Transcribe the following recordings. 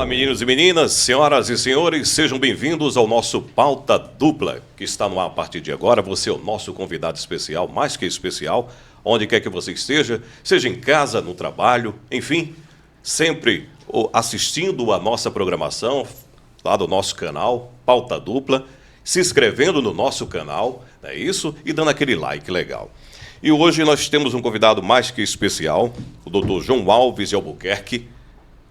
Olá, meninos e meninas, senhoras e senhores, sejam bem-vindos ao nosso Pauta Dupla, que está no ar a partir de agora. Você é o nosso convidado especial, mais que especial, onde quer que você esteja, seja em casa, no trabalho, enfim, sempre assistindo a nossa programação lá do nosso canal, Pauta Dupla, se inscrevendo no nosso canal, não é isso? E dando aquele like legal. E hoje nós temos um convidado mais que especial, o Dr. João Alves de Albuquerque,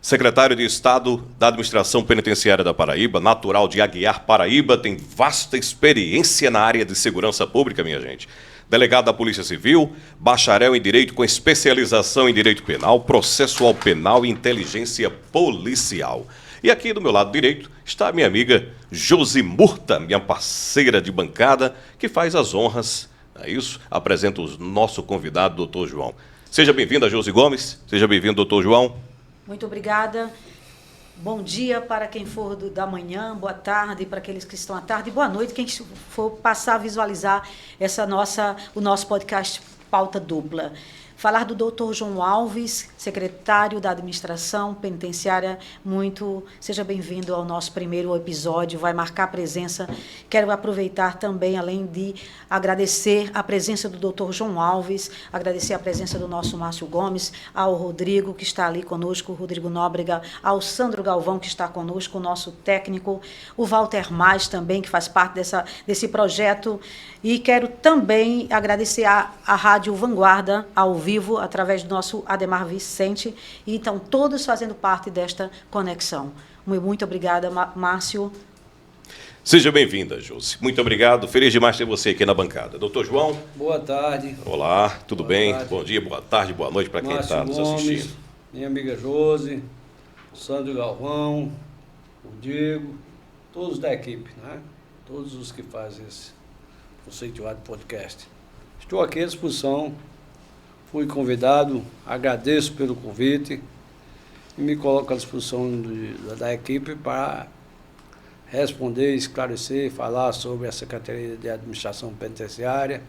secretário de Estado da Administração Penitenciária da Paraíba, natural de Aguiar, Paraíba, tem vasta experiência na área de segurança pública, minha gente. Delegado da Polícia Civil, bacharel em Direito com especialização em Direito Penal, Processual Penal e Inteligência Policial. E aqui do meu lado direito está a minha amiga Josi Murta, minha parceira de bancada, que faz as honras, é isso? Apresenta o nosso convidado, doutor João. Seja bem-vinda, Josi Gomes. Seja bem-vindo, doutor João. Muito obrigada. Bom dia para quem for da manhã, boa tarde para aqueles que estão à tarde, boa noite quem for passar a visualizar o nosso podcast Pauta Dupla. Falar do Dr. João Alves, secretário da Administração Penitenciária, seja bem-vindo ao nosso primeiro episódio, vai marcar presença. Quero aproveitar também, além de agradecer a presença do Dr. João Alves, agradecer a presença do nosso Márcio Gomes, ao Rodrigo, que está ali conosco, o Rodrigo Nóbrega, ao Sandro Galvão, que está conosco, o nosso técnico, o Walter Mais também, que faz parte desse projeto. E quero também agradecer à Rádio Vanguarda, ao vivo, através do nosso Ademar Vicente, e então todos fazendo parte desta conexão. Muito obrigada, Márcio. Seja bem-vinda, Josi. Muito obrigado. Feliz demais ter você aqui na bancada. Doutor João. Boa tarde. Olá, tudo boa bem? Tarde. Bom dia, boa tarde, boa noite para quem está nos assistindo. Minha amiga Josi, o Sandro Galvão, o Diego, todos da equipe, né? Todos os que fazem esse conceituado podcast. Estou aqui à disposição, fui convidado, agradeço pelo convite e me coloco à disposição da equipe para responder, esclarecer, falar sobre a Secretaria de Administração Penitenciária,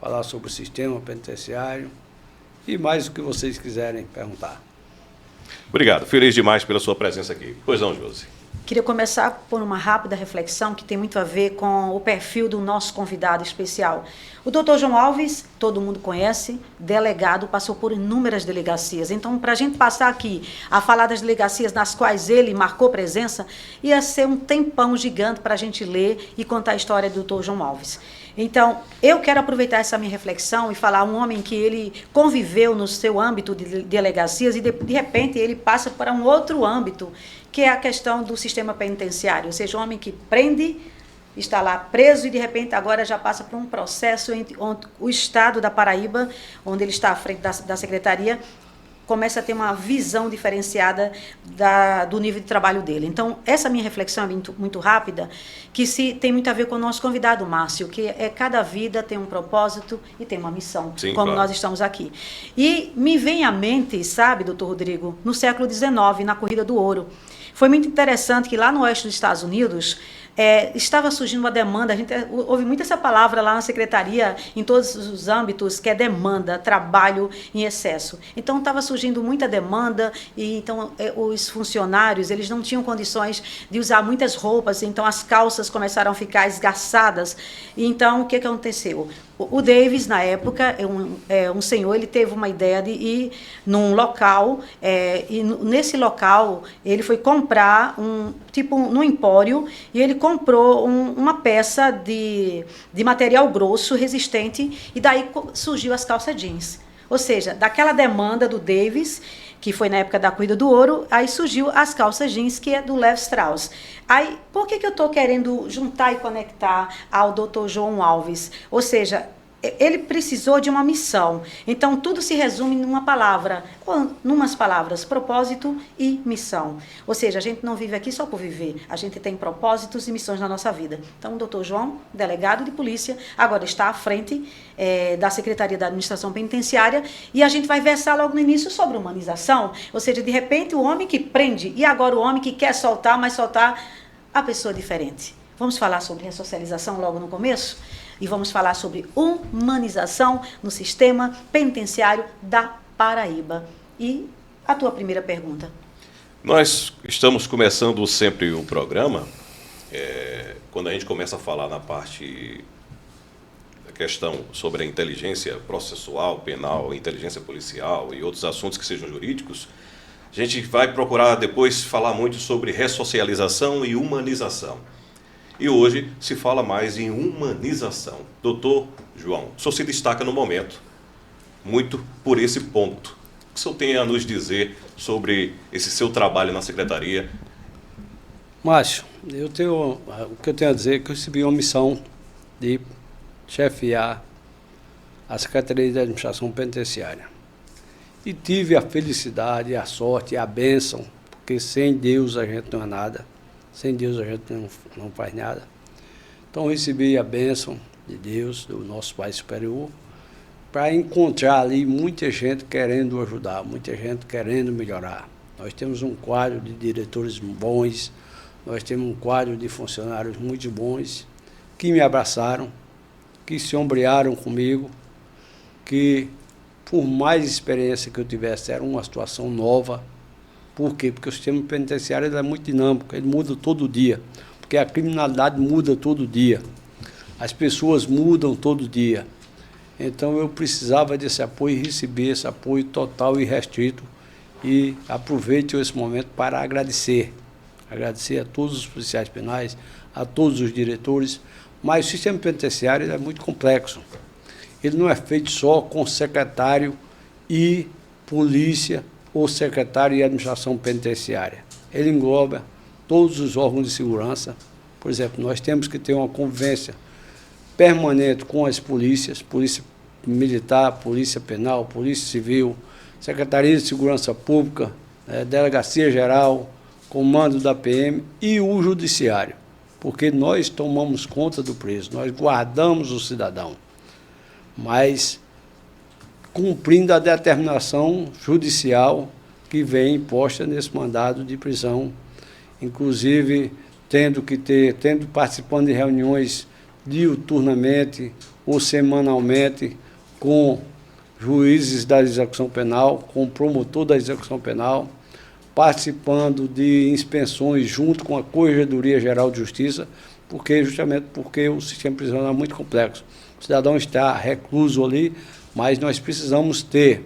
falar sobre o sistema penitenciário e mais o que vocês quiserem perguntar. Obrigado, feliz demais pela sua presença aqui. Pois não, Josi? Queria começar por uma rápida reflexão que tem muito a ver com o perfil do nosso convidado especial. O doutor João Alves, todo mundo conhece, delegado, passou por inúmeras delegacias. Então, para a gente passar aqui a falar das delegacias nas quais ele marcou presença, ia ser um tempão gigante para a gente ler e contar a história do doutor João Alves. Então, eu quero aproveitar essa minha reflexão e falar um homem que ele conviveu no seu âmbito de delegacias e, de repente, ele passa para um outro âmbito, que é a questão do sistema penitenciário. Ou seja, um homem que prende, está lá preso e, de repente, agora já passa por um processo onde o Estado da Paraíba, onde ele está à frente da Secretaria, começa a ter uma visão diferenciada do nível de trabalho dele. Então, essa minha reflexão é muito rápida, que tem muito a ver com o nosso convidado, Márcio, que cada vida tem um propósito e tem uma missão, sim, como claro. Nós estamos aqui. E me vem à mente, sabe, doutor Rodrigo, no século XIX, na Corrida do Ouro. Foi muito interessante que lá no oeste dos Estados Unidos, estava surgindo uma demanda, a gente ouve muito essa palavra lá na secretaria, em todos os âmbitos, que é demanda, trabalho em excesso. Então, estava surgindo muita demanda, e então os funcionários, eles não tinham condições de usar muitas roupas, então as calças começaram a ficar esgaçadas. E então, o que aconteceu? O Davis, na época, um senhor, ele teve uma ideia de ir num local, e nesse local ele foi comprar num empório, e ele comprou uma peça de material grosso, resistente, e daí surgiu as calças jeans. Ou seja, daquela demanda do Davis, que foi na época da Corrida do Ouro, aí surgiu as calças jeans, que é do Levi Strauss. Aí, por que eu estou querendo juntar e conectar ao Dr. João Alves? Ou seja, ele precisou de uma missão. Então, tudo se resume numa palavra, ou numas palavras, propósito e missão. Ou seja, a gente não vive aqui só por viver, a gente tem propósitos e missões na nossa vida. Então, o doutor João, delegado de polícia, agora está à frente da Secretaria da Administração Penitenciária, e a gente vai versar logo no início sobre humanização. Ou seja, de repente, o homem que prende, e agora o homem que quer soltar, mas soltar a pessoa diferente. Vamos falar sobre ressocialização logo no começo? E vamos falar sobre humanização no sistema penitenciário da Paraíba. E a tua primeira pergunta? Nós estamos começando sempre o programa, quando a gente começa a falar na parte da questão sobre a inteligência processual, penal, inteligência policial e outros assuntos que sejam jurídicos, a gente vai procurar depois falar muito sobre ressocialização e humanização. E hoje se fala mais em humanização. Doutor João, o senhor se destaca no momento muito por esse ponto. O que o senhor tem a nos dizer sobre esse seu trabalho na Secretaria? Márcio, o que eu tenho a dizer é que eu recebi uma missão de chefiar a Secretaria de Administração Penitenciária. E tive a felicidade, a sorte, a bênção, porque sem Deus a gente não é nada, sem Deus a gente não faz nada. Então eu recebi a bênção de Deus, do nosso Pai Superior, para encontrar ali muita gente querendo ajudar, muita gente querendo melhorar. Nós temos um quadro de diretores bons, nós temos um quadro de funcionários muito bons, que me abraçaram, que se ombrearam comigo, que por mais experiência que eu tivesse, era uma situação nova. Por quê? Porque o sistema penitenciário ele é muito dinâmico, ele muda todo dia, porque a criminalidade muda todo dia, as pessoas mudam todo dia. Então eu precisava desse apoio e receber esse apoio total e restrito. E aproveito esse momento para agradecer a todos os policiais penais, a todos os diretores, mas o sistema penitenciário é muito complexo. Ele não é feito só com secretário e polícia ou secretário e administração penitenciária. Ele engloba todos os órgãos de segurança. Por exemplo, nós temos que ter uma convivência permanente com as polícias, polícia militar, polícia penal, polícia civil, Secretaria de Segurança Pública, Delegacia Geral, comando da PM e o judiciário, porque nós tomamos conta do preso, nós guardamos o cidadão, mas cumprindo a determinação judicial que vem imposta nesse mandado de prisão, inclusive tendo participando de reuniões diuturnamente ou semanalmente com juízes da execução penal, com o promotor da execução penal, participando de inspeções junto com a Corregedoria Geral de Justiça, justamente porque o sistema prisional é muito complexo. O cidadão está recluso ali, mas nós precisamos ter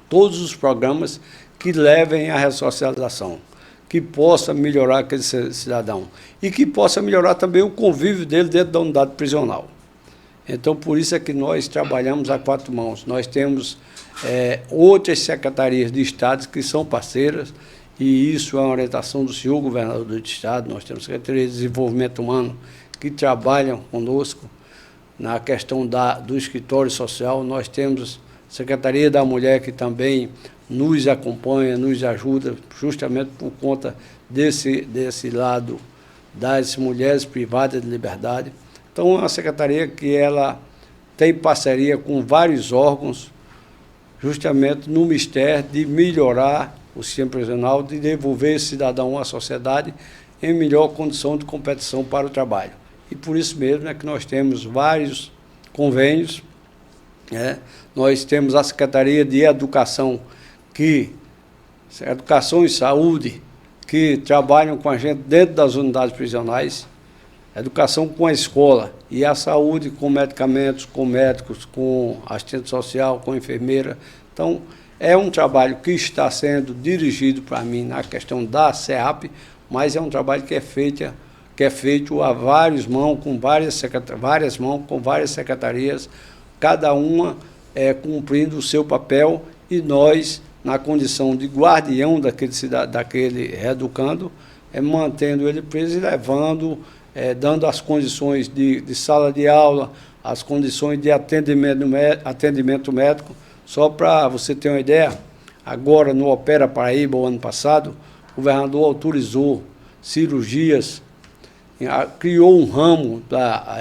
todos os programas que levem à ressocialização, que possa melhorar aquele cidadão e que possa melhorar também o convívio dele dentro da unidade prisional. Então, por isso é que nós trabalhamos a quatro mãos. Nós temos outras secretarias de Estado que são parceiras, e isso é uma orientação do senhor governador do Estado. Nós temos Secretaria de Desenvolvimento Humano que trabalham conosco na questão do escritório social. Nós temos Secretaria da Mulher que também nos acompanha, nos ajuda, justamente por conta desse lado das mulheres privadas de liberdade. Então, é uma secretaria que ela tem parceria com vários órgãos, justamente no mistério de melhorar o sistema prisional, de devolver esse cidadão à sociedade em melhor condição de competição para o trabalho. E por isso mesmo é que nós temos vários convênios, Nós temos a Secretaria de Educação e Saúde, que trabalham com a gente dentro das unidades prisionais, educação com a escola e a saúde com medicamentos, com médicos, com assistente social, com enfermeira. Então, é um trabalho que está sendo dirigido para mim na questão da SEAP, mas é um trabalho que é feito a várias mãos, com várias secretarias, cada uma cumprindo o seu papel, e nós, na condição de guardião daquele reeducando, mantendo ele preso e levando, dando as condições de sala de aula, as condições de atendimento médico. Só para você ter uma ideia, agora no Opera Paraíba, o ano passado, o governador autorizou cirurgias, criou um ramo da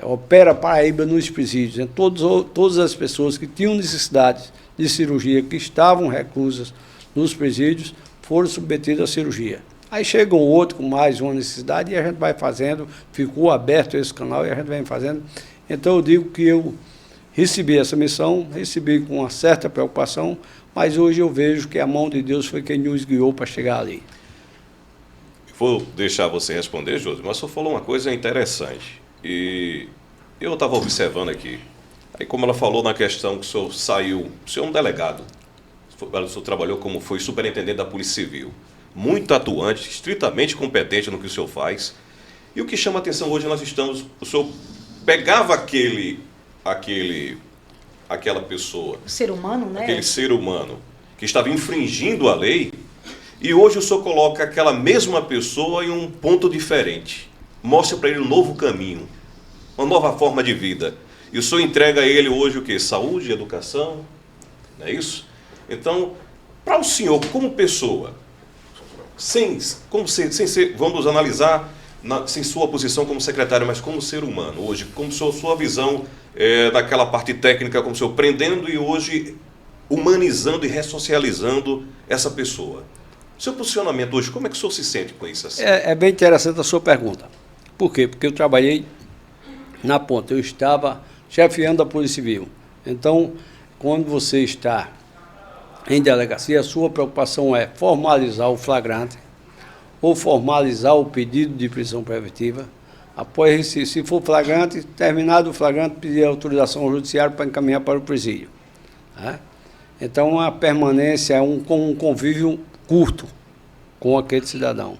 Opera Paraíba nos presídios. Então, todas as pessoas que tinham necessidade de cirurgia, que estavam reclusas nos presídios, foram submetidas à cirurgia. Aí chega um outro com mais uma necessidade e a gente vai fazendo, ficou aberto esse canal e a gente vem fazendo. Então eu digo que eu recebi essa missão, recebi com uma certa preocupação, mas hoje eu vejo que a mão de Deus foi quem nos guiou para chegar ali. Vou deixar você responder, Josi, mas o senhor falou uma coisa interessante. E eu estava observando aqui. Aí, como ela falou na questão que o senhor saiu, o senhor é um delegado, o senhor trabalhou como foi superintendente da Polícia Civil, muito atuante, estritamente competente no que o senhor faz. E o que chama a atenção hoje, nós estamos, o senhor pegava aquela pessoa, O ser humano, né? aquele ser humano que estava infringindo a lei, e hoje o senhor coloca aquela mesma pessoa em um ponto diferente. Mostra para ele um novo caminho, uma nova forma de vida. E o senhor entrega a ele hoje o quê? Saúde, educação, não é isso? Então, para o senhor, como pessoa, vamos analisar sem sua posição como secretário, mas como ser humano, hoje, como sua visão daquela parte técnica, como o senhor prendendo e hoje humanizando e ressocializando essa pessoa. Seu posicionamento hoje, como é que o senhor se sente com isso assim? É bem interessante a sua pergunta. Por quê? Porque eu trabalhei na ponta, eu estava chefiando a Polícia Civil. Então, quando você está em delegacia, a sua preocupação é formalizar o flagrante ou formalizar o pedido de prisão preventiva. Após, se for flagrante, terminado o flagrante, pedir autorização ao judiciário para encaminhar para o presídio. Né? Então, a permanência é um convívio curto com aquele cidadão.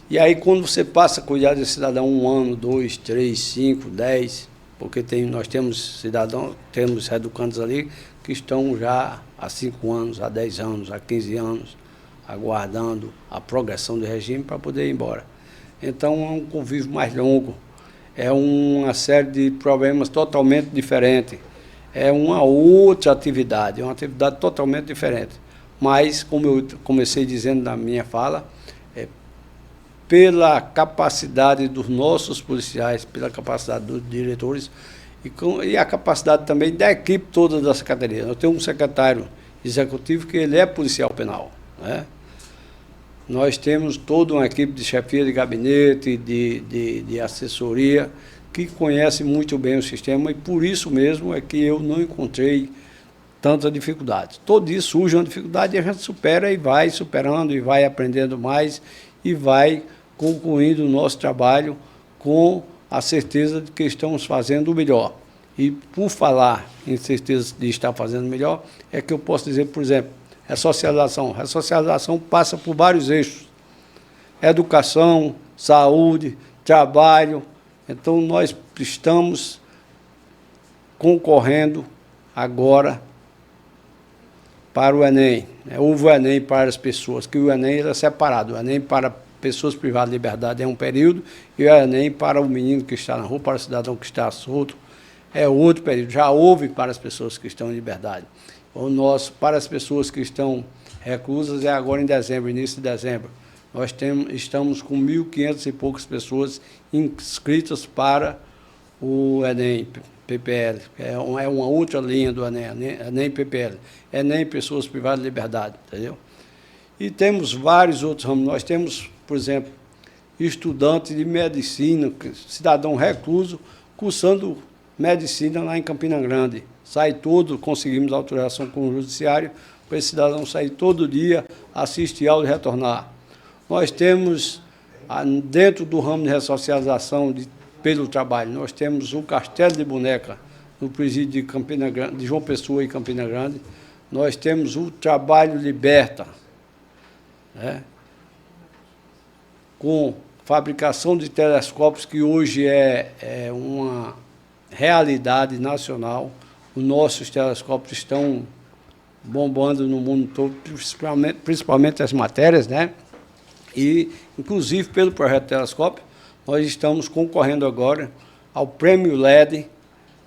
E aí, quando você passa a cuidar desse cidadão 1 ano, 2, 3, 5, 10, porque nós temos cidadãos, temos educandos ali que estão já há 5 anos, há 10 anos, há 15 anos, aguardando a progressão do regime para poder ir embora. Então, é um convívio mais longo, é uma série de problemas totalmente diferentes, é uma outra atividade, é uma atividade totalmente diferente. Mas, como eu comecei dizendo na minha fala, pela capacidade dos nossos policiais, pela capacidade dos diretores e a capacidade também da equipe toda da Secretaria. Eu tenho um secretário executivo que ele é policial penal, né? Nós temos toda uma equipe de chefia de gabinete, de assessoria, que conhece muito bem o sistema e por isso mesmo é que eu não encontrei tanta dificuldade. Todo dia surge uma dificuldade e a gente supera e vai superando e vai aprendendo mais e vai concluindo o nosso trabalho com a certeza de que estamos fazendo o melhor. E por falar em certeza de estar fazendo o melhor, é que eu posso dizer, por exemplo, ressocialização. Ressocialização passa por vários eixos. Educação, saúde, trabalho. Então, nós estamos concorrendo agora para o Enem. Houve o Enem para as pessoas, que o Enem era separado. O Enem para pessoas privadas de liberdade é um período, e o Enem para o menino que está na rua, para o cidadão que está solto, é outro período. Já houve para as pessoas que estão em liberdade. O nosso, para as pessoas que estão reclusas, é agora em dezembro, início de dezembro. Nós estamos com 1.500 e poucas pessoas inscritas para o Enem PPL. É uma outra linha do Enem, Enem PPL. Enem Pessoas Privadas de Liberdade, entendeu? E temos vários outros ramos. Nós temos, por exemplo, estudante de medicina, cidadão recluso, cursando medicina lá em Campina Grande. Conseguimos autorização com o judiciário para esse cidadão sair todo dia, assistir aula e retornar. Nós temos, dentro do ramo de ressocialização pelo trabalho, nós temos o Castelo de Boneca, no presídio de Campina Grande, de João Pessoa e Campina Grande. Nós temos o Trabalho Liberta, né, com fabricação de telescópios, que hoje é uma realidade nacional. Os nossos telescópios estão bombando no mundo todo, principalmente as matérias, né? E, inclusive, pelo projeto Telescópio, nós estamos concorrendo agora ao Prêmio LED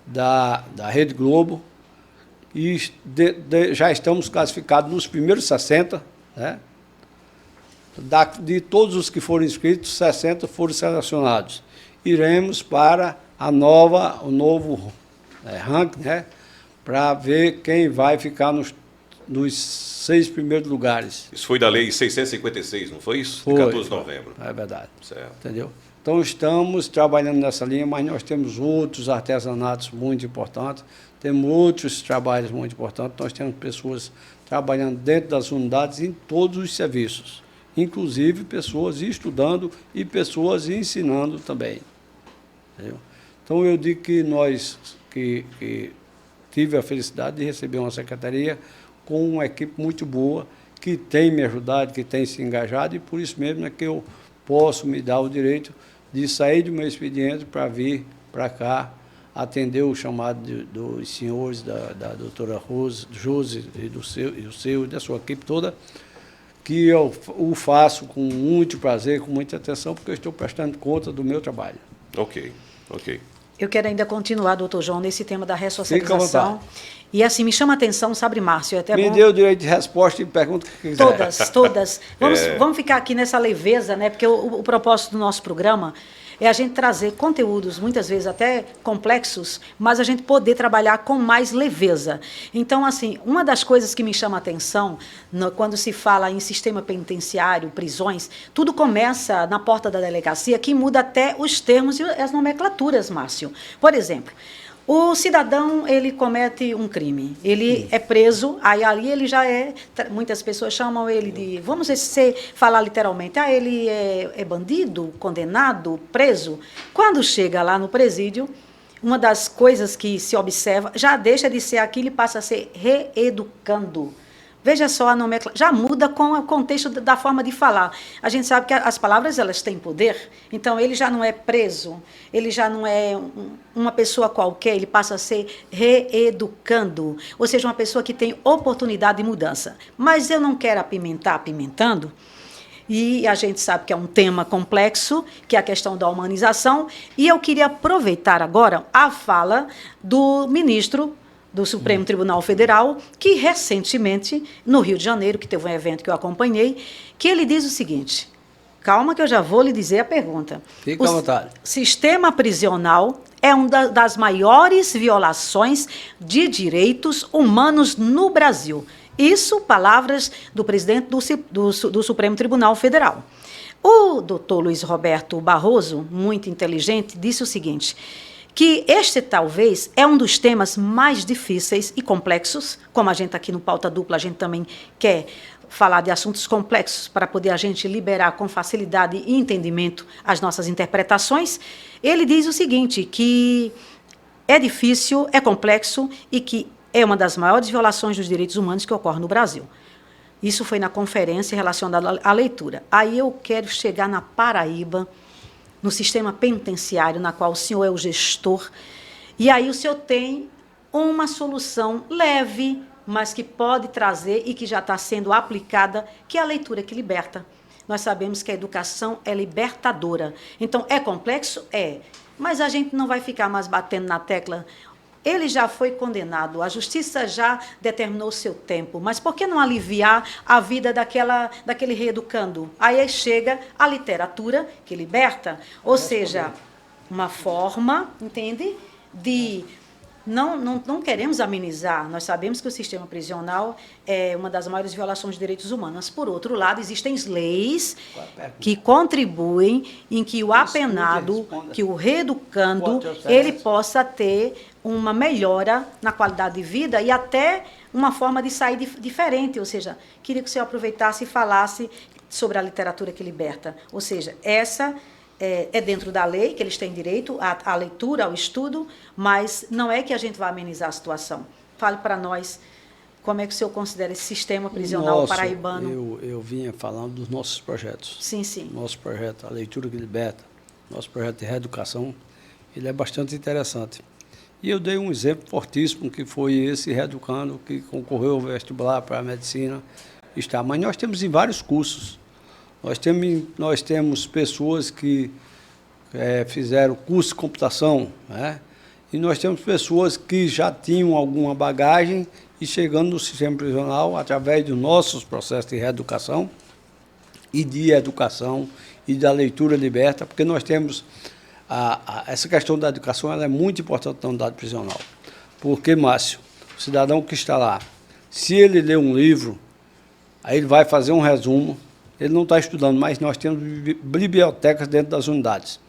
da Rede Globo e já estamos classificados nos primeiros 60, né? De todos os que foram inscritos, 60 foram selecionados. Iremos para o novo ranking, né? Para ver quem vai ficar nos 6 primeiros lugares. Isso foi da Lei 656, não foi isso? Foi, de 14 de novembro. É verdade. Certo. Entendeu? Então, estamos trabalhando nessa linha, mas nós temos outros artesanatos muito importantes, temos outros trabalhos muito importantes. Nós temos pessoas trabalhando dentro das unidades em todos os serviços, inclusive pessoas estudando e pessoas ensinando também. Entendeu? Então, eu digo que nós que tive a felicidade de receber uma secretaria com uma equipe muito boa, que tem me ajudado, que tem se engajado, e por isso mesmo é que eu posso me dar o direito de sair do meu expediente para vir para cá, atender o chamado dos senhores, da doutora Josi e do seu e da sua equipe toda, que eu o faço com muito prazer, com muita atenção, porque eu estou prestando conta do meu trabalho. Ok. Eu quero ainda continuar, doutor João, nesse tema da Fica à ressocialização. vontade. E assim, me chama a atenção, sabe, Márcio? É até Me bom... dê o direito de resposta e pergunta o que quiser. Todas. Vamos ficar aqui nessa leveza, né? Porque o propósito do nosso programa é a gente trazer conteúdos, muitas vezes até complexos, mas a gente poder trabalhar com mais leveza. Então, assim, uma das coisas que me chama a atenção, quando se fala em sistema penitenciário, prisões, tudo começa na porta da delegacia, que muda até os termos e as nomenclaturas, Márcio. Por exemplo, o cidadão, ele comete um crime, ele é preso, aí ali ele já é, muitas pessoas chamam ele de, vamos falar literalmente, ele é bandido, condenado, preso. Quando chega lá no presídio, uma das coisas que se observa, já deixa de ser aquilo e passa a ser reeducando. Veja só a nomenclatura, já muda com o contexto da forma de falar. A gente sabe que as palavras, elas têm poder, então ele já não é preso, ele já não é uma pessoa qualquer, ele passa a ser reeducando, ou seja, uma pessoa que tem oportunidade de mudança. Mas eu não quero apimentando, e a gente sabe que é um tema complexo, que é a questão da humanização, e eu queria aproveitar agora a fala do ministro do Supremo Tribunal Federal, que recentemente, no Rio de Janeiro, que teve um evento que eu acompanhei, que ele diz o seguinte, calma que eu já vou lhe dizer a pergunta. Fica à vontade. O sistema prisional é uma das maiores violações de direitos humanos no Brasil. Isso, palavras do presidente do Supremo Tribunal Federal. O doutor Luiz Roberto Barroso, muito inteligente, disse o seguinte, que este talvez é um dos temas mais difíceis e complexos, como a gente aqui no Pauta Dupla, a gente também quer falar de assuntos complexos para poder a gente liberar com facilidade e entendimento as nossas interpretações. Ele diz o seguinte, que é difícil, é complexo e que é uma das maiores violações dos direitos humanos que ocorre no Brasil. Isso foi na conferência relacionada à leitura. Aí eu quero chegar na Paraíba, no sistema penitenciário, na qual o senhor é o gestor, e aí o senhor tem uma solução leve, mas que pode trazer e que já está sendo aplicada, que é a leitura que liberta. Nós sabemos que a educação é libertadora. Então, é complexo? É. Mas a gente não vai ficar mais batendo na tecla. Ele já foi condenado, a justiça já determinou o seu tempo, mas por que não aliviar a vida daquele reeducando? Aí chega a literatura que liberta, ou seja, uma forma, entende, de... Não queremos amenizar, nós sabemos que o sistema prisional é uma das maiores violações de direitos humanos. Por outro lado, existem leis que contribuem em que o apenado, que o reeducando, ele possa ter uma melhora na qualidade de vida e até uma forma de sair diferente. Ou seja, queria que o senhor aproveitasse e falasse sobre a literatura que liberta. Ou seja, essa... É dentro da lei, que eles têm direito à leitura, ao estudo, mas não é que a gente vai amenizar a situação. Fale para nós como é que o senhor considera esse sistema prisional paraibano. Eu vinha falando dos nossos projetos. Sim, sim. Nosso projeto, a leitura que liberta, nosso projeto de reeducação, ele é bastante interessante. E eu dei um exemplo fortíssimo, que foi esse reeducando, que concorreu ao vestibular para a medicina. Mas nós temos em vários cursos. Nós temos pessoas que fizeram curso de computação, né? E nós temos pessoas que já tinham alguma bagagem e chegando no sistema prisional, através dos nossos processos de reeducação e de educação e da leitura liberta, porque nós temos essa questão da educação, ela é muito importante na unidade prisional. Porque, Márcio, o cidadão que está lá, se ele ler um livro, aí ele vai fazer um resumo. Ele não está estudando, mas nós temos bibliotecas dentro das unidades.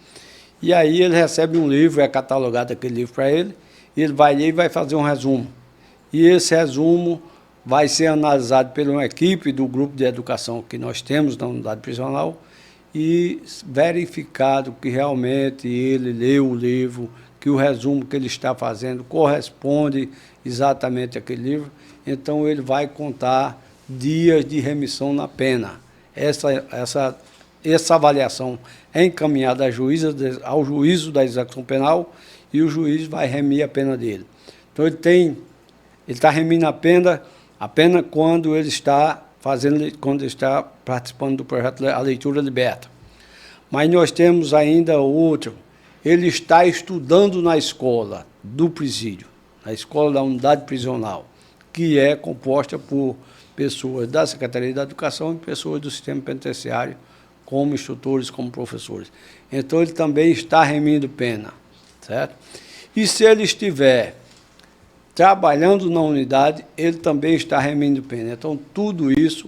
E aí ele recebe um livro, é catalogado aquele livro para ele, e ele vai ler e vai fazer um resumo. E esse resumo vai ser analisado por uma equipe do grupo de educação que nós temos na unidade prisional e verificado que realmente ele leu o livro, que o resumo que ele está fazendo corresponde exatamente àquele livro, então ele vai contar dias de remissão na pena. Essa avaliação é encaminhada ao juízo da execução penal e o juiz vai remir a pena dele. Então ele está remindo a pena quando ele está participando do projeto A Leitura Liberta. Mas nós temos ainda outro, ele está estudando na escola do presídio, na escola da unidade prisional, que é composta por pessoas da Secretaria da Educação e pessoas do sistema penitenciário, como instrutores, como professores. Então, ele também está remindo pena, certo? E se ele estiver trabalhando na unidade, ele também está remindo pena. Então, tudo isso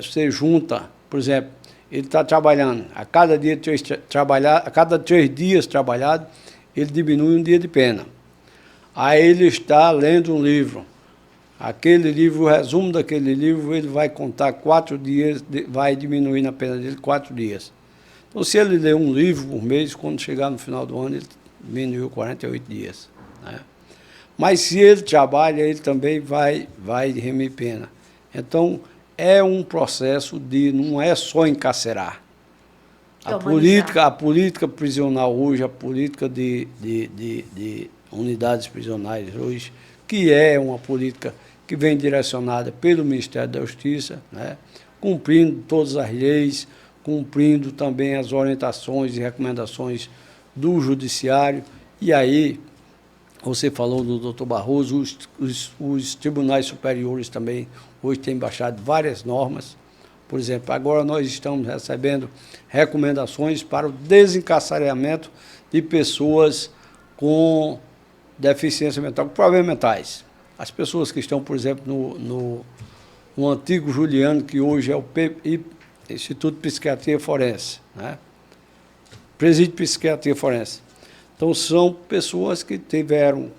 você junta, por exemplo, ele está trabalhando, a cada 3 dias trabalhado, ele diminui um dia de pena. Aí ele está lendo um livro. Aquele livro, o resumo daquele livro, ele vai contar 4 dias, vai diminuir na pena dele 4 dias. Então, se ele ler um livro por mês, quando chegar no final do ano, ele diminuiu 48 dias. Né? Mas se ele trabalha, ele também vai remir pena. Então, é um processo não é só encarcerar. A política prisional hoje, a política de unidades prisionais hoje, que é uma política que vem direcionada pelo Ministério da Justiça, né, cumprindo todas as leis, cumprindo também as orientações e recomendações do Judiciário. E aí, você falou do doutor Barroso, os tribunais superiores também hoje têm baixado várias normas. Por exemplo, agora nós estamos recebendo recomendações para o desencarceramento de pessoas com deficiência mental, com problemas mentais. As pessoas que estão, por exemplo, no antigo Juliano, que hoje é o Instituto de Psiquiatria Forense, né? Presídio de Psiquiatria Forense. Então, são pessoas que tiveram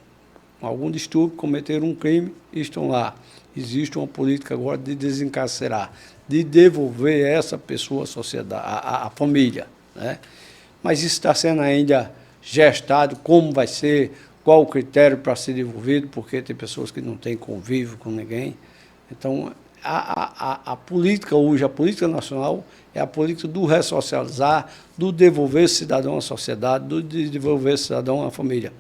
algum distúrbio, cometeram um crime e estão lá. Existe uma política agora de desencarcerar, de devolver essa pessoa à sociedade, à família, né? Mas isso está sendo ainda gestado, como vai ser, qual o critério para ser devolvido, porque tem pessoas que não têm convívio com ninguém. Então, a política hoje, a política nacional, é a política do ressocializar, do devolver esse cidadão à sociedade, do devolver esse cidadão à família.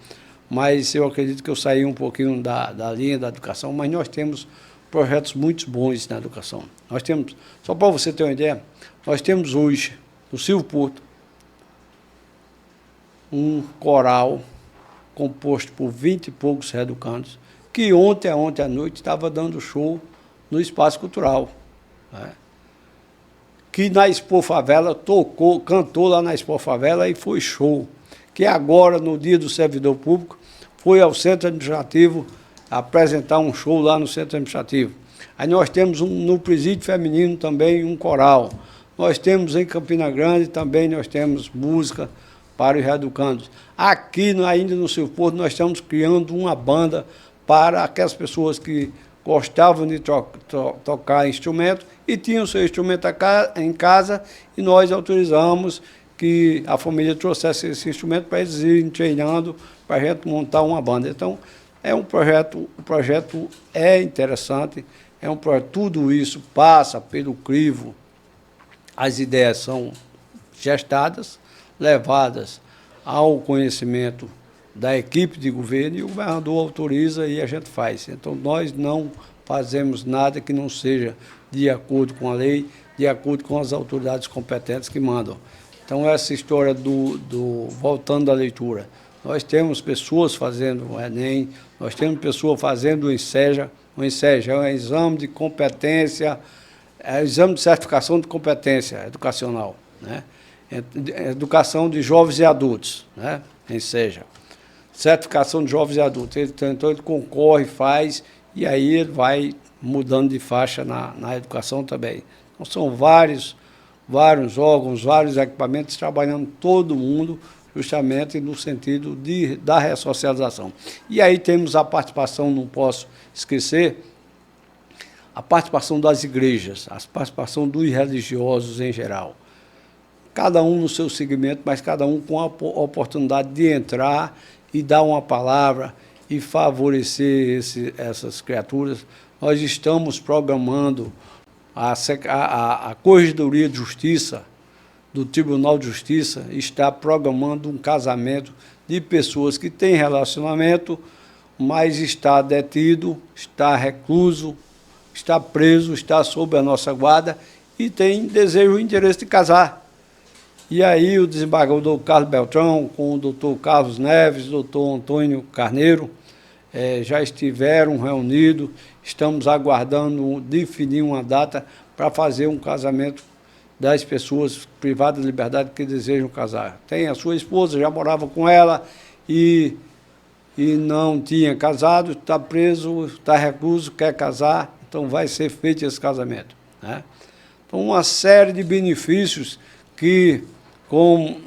Mas eu acredito que eu saí um pouquinho da linha da educação, mas nós temos projetos muito bons na educação. Nós temos, só para você ter uma ideia, nós temos hoje, no Silvio Porto, um coral composto por 20 e poucos reeducandos, que ontem à noite estava dando show no Espaço Cultural, né? Que na Expo Favela cantou lá na Expo Favela e foi show. Que agora, no Dia do Servidor Público, foi ao Centro Administrativo apresentar um show lá no Centro Administrativo. Aí nós temos no Presídio Feminino também um coral. Nós temos em Campina Grande também, nós temos música para os reeducandos. Aqui, ainda no Silvio Porto, nós estamos criando uma banda para aquelas pessoas que gostavam de tocar instrumento e tinham seu instrumento em casa, e nós autorizamos que a família trouxesse esse instrumento para eles irem treinando, para a gente montar uma banda. Então, é um projeto, o projeto é interessante, tudo isso passa pelo crivo, as ideias são gestadas, levadas ao conhecimento da equipe de governo, e o governador autoriza e a gente faz. Então, nós não fazemos nada que não seja de acordo com a lei, de acordo com as autoridades competentes que mandam. Então, essa história voltando à leitura, nós temos pessoas fazendo o Enem, nós temos pessoas fazendo o INSEJA. O INSEJA é um exame de competência, exame de certificação de competência educacional, né? Educação de jovens e adultos, né? INSEJA. Certificação de jovens e adultos. Então, ele concorre, faz, e aí ele vai mudando de faixa na educação também. Então, são vários órgãos, vários equipamentos trabalhando todo mundo justamente no sentido da ressocialização. E aí temos a participação, não posso esquecer, a participação das igrejas, a participação dos religiosos em geral. Cada um no seu segmento, mas cada um com a oportunidade de entrar e dar uma palavra e favorecer essas criaturas. Nós estamos programando a Corregedoria de Justiça, do Tribunal de Justiça, está programando um casamento de pessoas que têm relacionamento, mas está detido, está recluso, está preso, está sob a nossa guarda e tem desejo e interesse de casar. E aí o desembargador Carlos Beltrão, com o doutor Carlos Neves, doutor Antônio Carneiro, já estiveram reunidos, estamos aguardando definir uma data para fazer um casamento das pessoas privadas de liberdade que desejam casar. Tem a sua esposa, já morava com ela e não tinha casado, está preso, está recluso, quer casar, então vai ser feito esse casamento, né? Então, uma série de benefícios que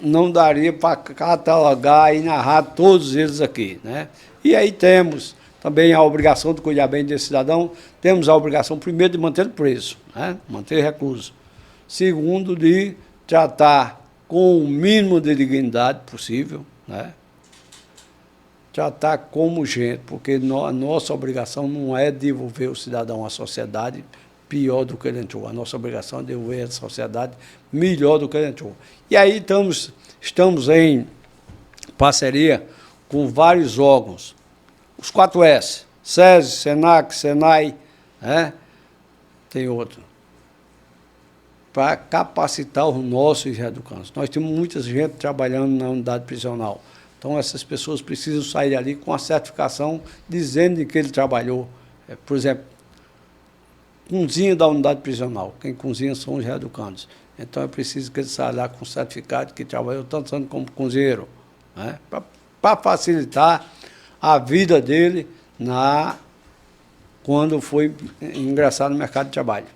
não daria para catalogar e narrar todos eles aqui, né? E aí temos também a obrigação de cuidar bem desse cidadão, temos a obrigação, primeiro, de manter preso, né? Manter recluso. Segundo, de tratar com o mínimo de dignidade possível, né? Tratar como gente, porque a nossa obrigação não é devolver o cidadão à sociedade pior do que ele entrou. A nossa obrigação é devolver a sociedade melhor do que ele entrou. E aí estamos em parceria com vários órgãos, os 4S, SESI, SENAC, SENAI, né? Tem outro, para capacitar os nossos reeducandos. Nós temos muita gente trabalhando na unidade prisional. Então, essas pessoas precisam sair ali com a certificação dizendo de que ele trabalhou. Por exemplo, cozinha da unidade prisional. Quem cozinha são os reeducandos. Então, é preciso que ele saia lá com certificado que trabalhou tantos anos como cozinheiro, né? Para facilitar a vida dele quando foi ingressar no mercado de trabalho.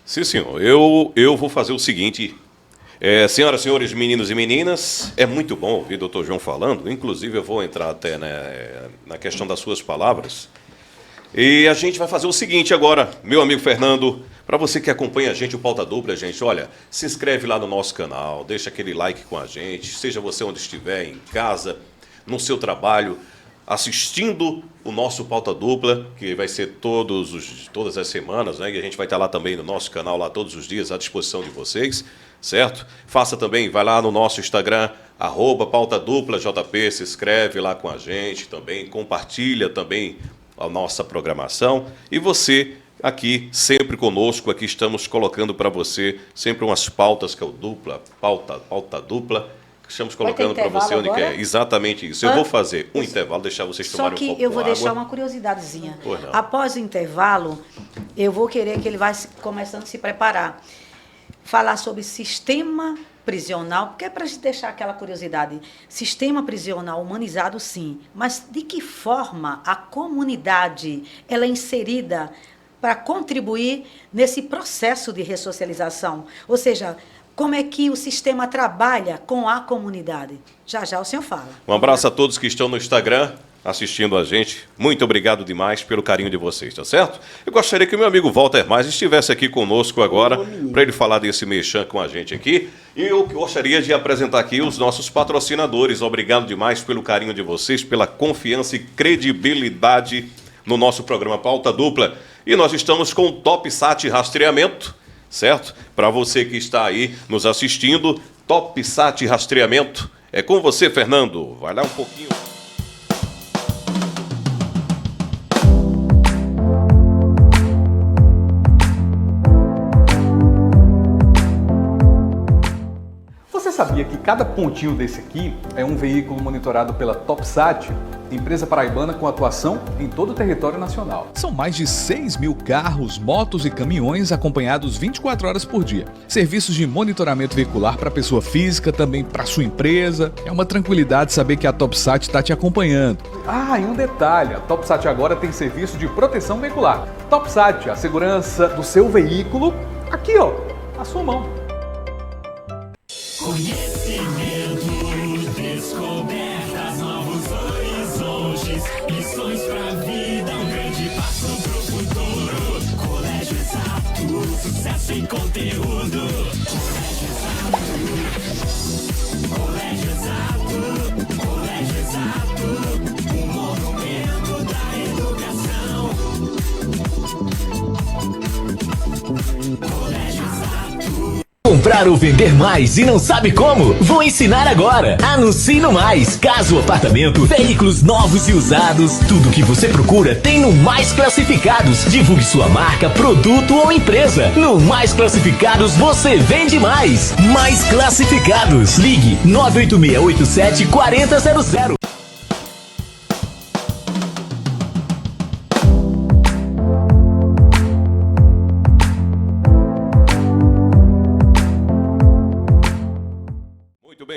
Sim, senhor. Eu vou fazer o seguinte. Senhoras e senhores, meninos e meninas, é muito bom ouvir o doutor João falando. Inclusive, eu vou entrar até na questão das suas palavras. E a gente vai fazer o seguinte agora, meu amigo Fernando, para você que acompanha a gente, o Pauta Dupla, gente, olha, se inscreve lá no nosso canal, deixa aquele like com a gente, seja você onde estiver, em casa, no seu trabalho, assistindo o nosso Pauta Dupla, que vai ser todas as semanas, né? E a gente vai estar lá também no nosso canal, lá todos os dias, à disposição de vocês, certo? Faça também, vai lá no nosso Instagram, @pautaduplajp, se inscreve lá com a gente também, compartilha também a nossa programação. E você, aqui, sempre conosco, aqui estamos colocando para você sempre umas pautas, que é o pauta dupla, que estamos colocando para você onde quer. Exatamente isso. Eu vou fazer um intervalo, deixar vocês tomarem um pouco de água. Só que eu vou deixar uma curiosidadezinha. Pois não. Após o intervalo, eu vou querer que ele vá começando a se preparar. Falar sobre sistema prisional, porque é para a gente deixar aquela curiosidade. Sistema prisional humanizado, sim, mas de que forma a comunidade ela é inserida para contribuir nesse processo de ressocialização? Ou seja, como é que o sistema trabalha com a comunidade? Já já o senhor fala. Um abraço a todos que estão no Instagram assistindo a gente. Muito obrigado demais pelo carinho de vocês, tá certo? Eu gostaria que o meu amigo Walter Mais estivesse aqui conosco agora, para ele falar desse merchan com a gente aqui. E eu gostaria de apresentar aqui os nossos patrocinadores. Obrigado demais pelo carinho de vocês, pela confiança e credibilidade no nosso programa Pauta Dupla. E nós estamos com o TopSat Rastreamento, certo? Para você que está aí nos assistindo, TopSat Rastreamento. É com você, Fernando. Vai lá um pouquinho. Você sabia que cada pontinho desse aqui é um veículo monitorado pela TopSat, empresa paraibana com atuação em todo o território nacional? São mais de 6.000 carros, motos e caminhões acompanhados 24 horas por dia. Serviços de monitoramento veicular para pessoa física, também para sua empresa. É uma tranquilidade saber que a TopSat está te acompanhando. Ah, e um detalhe, a TopSat agora tem serviço de proteção veicular. TopSat, a segurança do seu veículo, aqui ó, à sua mão. Conhecimento, descobertas, novos horizontes, lições pra vida, um grande passo pro futuro. Sucesso em conteúdo. Colégio Exato. Colégio Exato. O monumento da educação. Colégio Exato. Comprar ou vender mais e não sabe como? Vou ensinar agora. Anuncie no Mais. Casa ou apartamento, veículos novos e usados. Tudo que você procura tem no Mais Classificados. Divulgue sua marca, produto ou empresa. No Mais Classificados você vende mais. Mais Classificados. Ligue 98687 4000.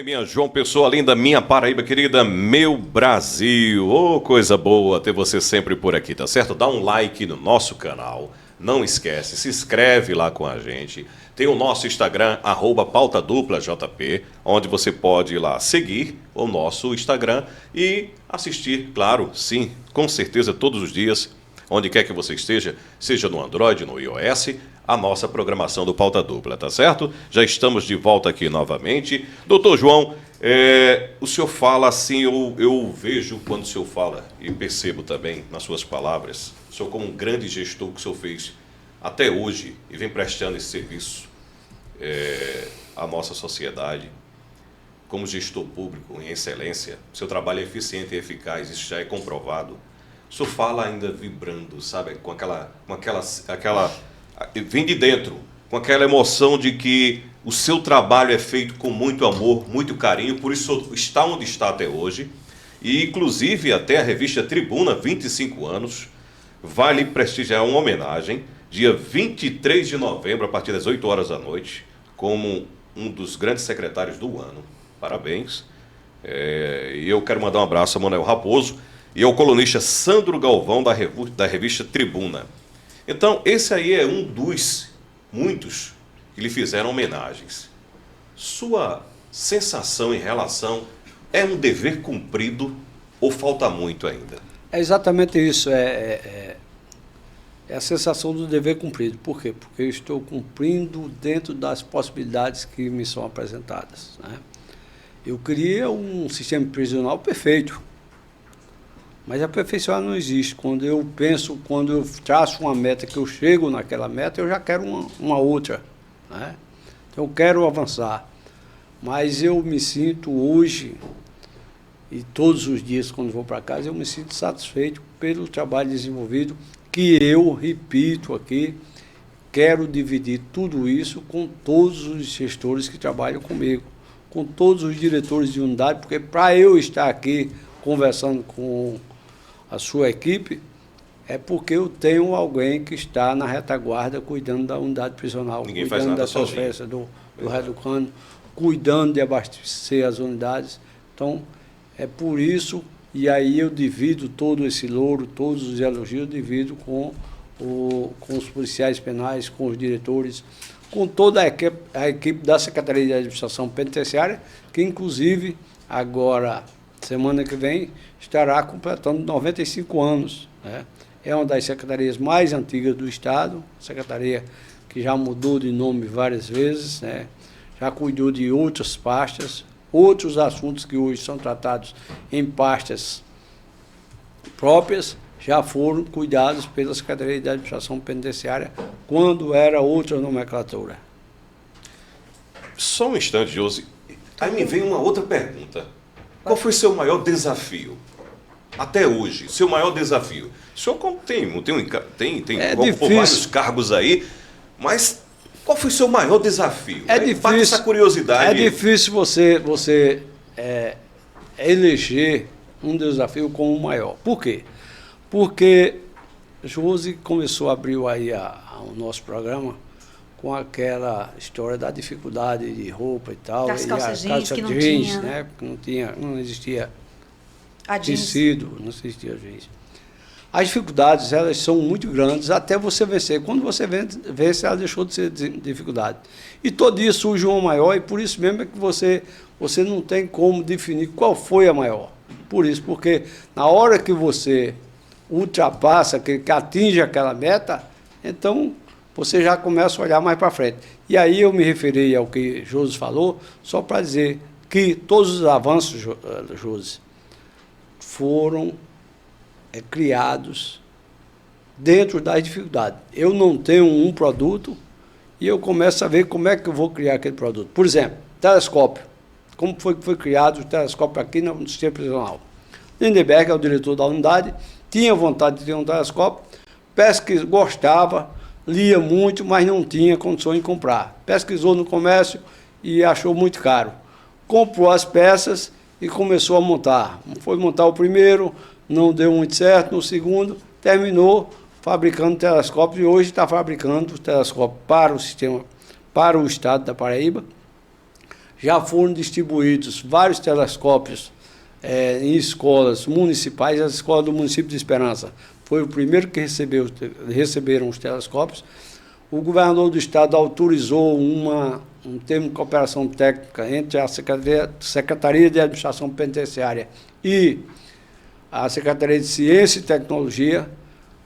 Minha João Pessoa linda, minha Paraíba querida, meu Brasil. Ô, coisa boa ter você sempre por aqui, tá certo? Dá um like no nosso canal, não esquece, se inscreve lá com a gente. Tem o nosso Instagram, @pautaduplajp, onde você pode ir lá seguir o nosso Instagram e assistir, claro, sim, com certeza, todos os dias, onde quer que você esteja, seja no Android, no iOS, a nossa programação do Pauta Dupla, tá certo? Já estamos de volta aqui novamente. Doutor João, o senhor fala assim, eu vejo quando o senhor fala e percebo também nas suas palavras, o senhor como um grande gestor que o senhor fez até hoje e vem prestando esse serviço à nossa sociedade, como gestor público em excelência, seu trabalho é eficiente e eficaz, isso já é comprovado. O senhor fala ainda vibrando, sabe, com aquela vem de dentro, com aquela emoção de que o seu trabalho é feito com muito amor, muito carinho, por isso está onde está até hoje. E, inclusive, até a revista Tribuna, 25 anos, vai lhe prestigiar uma homenagem, dia 23 de novembro, a partir das 8 horas da noite, como um dos grandes secretários do ano. Parabéns. E eu quero mandar um abraço a Manuel Raposo e ao colunista Sandro Galvão, da revista Tribuna. Então, esse aí é um dos muitos que lhe fizeram homenagens. Sua sensação em relação é um dever cumprido ou falta muito ainda? É exatamente isso, é a sensação do dever cumprido. Por quê? Porque eu estou cumprindo dentro das possibilidades que me são apresentadas, né? Eu queria um sistema prisional perfeito, mas aperfeiçoar não existe. Quando eu traço uma meta, que eu chego naquela meta, eu já quero uma outra, né? Então eu quero avançar. Mas eu me sinto hoje, e todos os dias quando vou para casa, eu me sinto satisfeito pelo trabalho desenvolvido, que eu, repito aqui, quero dividir tudo isso com todos os gestores que trabalham comigo, com todos os diretores de unidade, porque para eu estar aqui conversando com a sua equipe, é porque eu tenho alguém que está na retaguarda cuidando da unidade prisional, Ninguém cuidando da transferência do reeducando, cuidando de abastecer as unidades. Então, é por isso, e aí eu divido todo esse louro, todos os elogios, eu divido com os policiais penais, com os diretores, com toda a equipe da Secretaria de Administração Penitenciária, que inclusive agora, semana que vem, estará completando 95 anos, né? É uma das secretarias mais antigas do Estado, secretaria que já mudou de nome várias vezes, né? Já cuidou de outras pastas, outros assuntos que hoje são tratados em pastas próprias, já foram cuidados pela Secretaria de Administração Penitenciária, quando era outra nomenclatura. Só um instante, Josi. Aí me vem uma outra pergunta. Qual foi seu maior desafio? Até hoje, seu maior desafio. O senhor ocupou vários cargos aí, mas qual foi seu maior desafio? É difícil, bate essa curiosidade. É difícil você eleger um desafio como o maior. Por quê? Porque Josi começou a abrir aí o nosso programa com aquela história da dificuldade de roupa e tal. Das calças jeans que não jeans, tinha, né? Porque não existia a jeans. tecido, não existia jeans. As dificuldades, elas são muito grandes até você vencer. Quando você vence, ela deixou de ser dificuldade. E todo dia surge uma maior, e por isso mesmo é que você não tem como definir qual foi a maior. Por isso, porque na hora que você ultrapassa, que atinge aquela meta, então você já começa a olhar mais para frente. E aí eu me referi ao que Josi falou, só para dizer que todos os avanços, Josi, foram criados dentro das dificuldades. Eu não tenho um produto e eu começo a ver como é que eu vou criar aquele produto. Por exemplo, telescópio. Como foi que foi criado o telescópio aqui no sistema prisional? Lindenberg é o diretor da unidade, tinha vontade de ter um telescópio, gostava, lia muito, mas não tinha condições de comprar. Pesquisou no comércio e achou muito caro. Comprou as peças e começou a montar. Foi montar o primeiro, não deu muito certo, no segundo, terminou fabricando telescópios e hoje está fabricando telescópios para o sistema, para o estado da Paraíba. Já foram distribuídos vários telescópios em escolas municipais. A escola do município de Esperança foi o primeiro que receberam os telescópios. O governador do estado autorizou um termo de cooperação técnica entre a Secretaria de Administração Penitenciária e a Secretaria de Ciência e Tecnologia,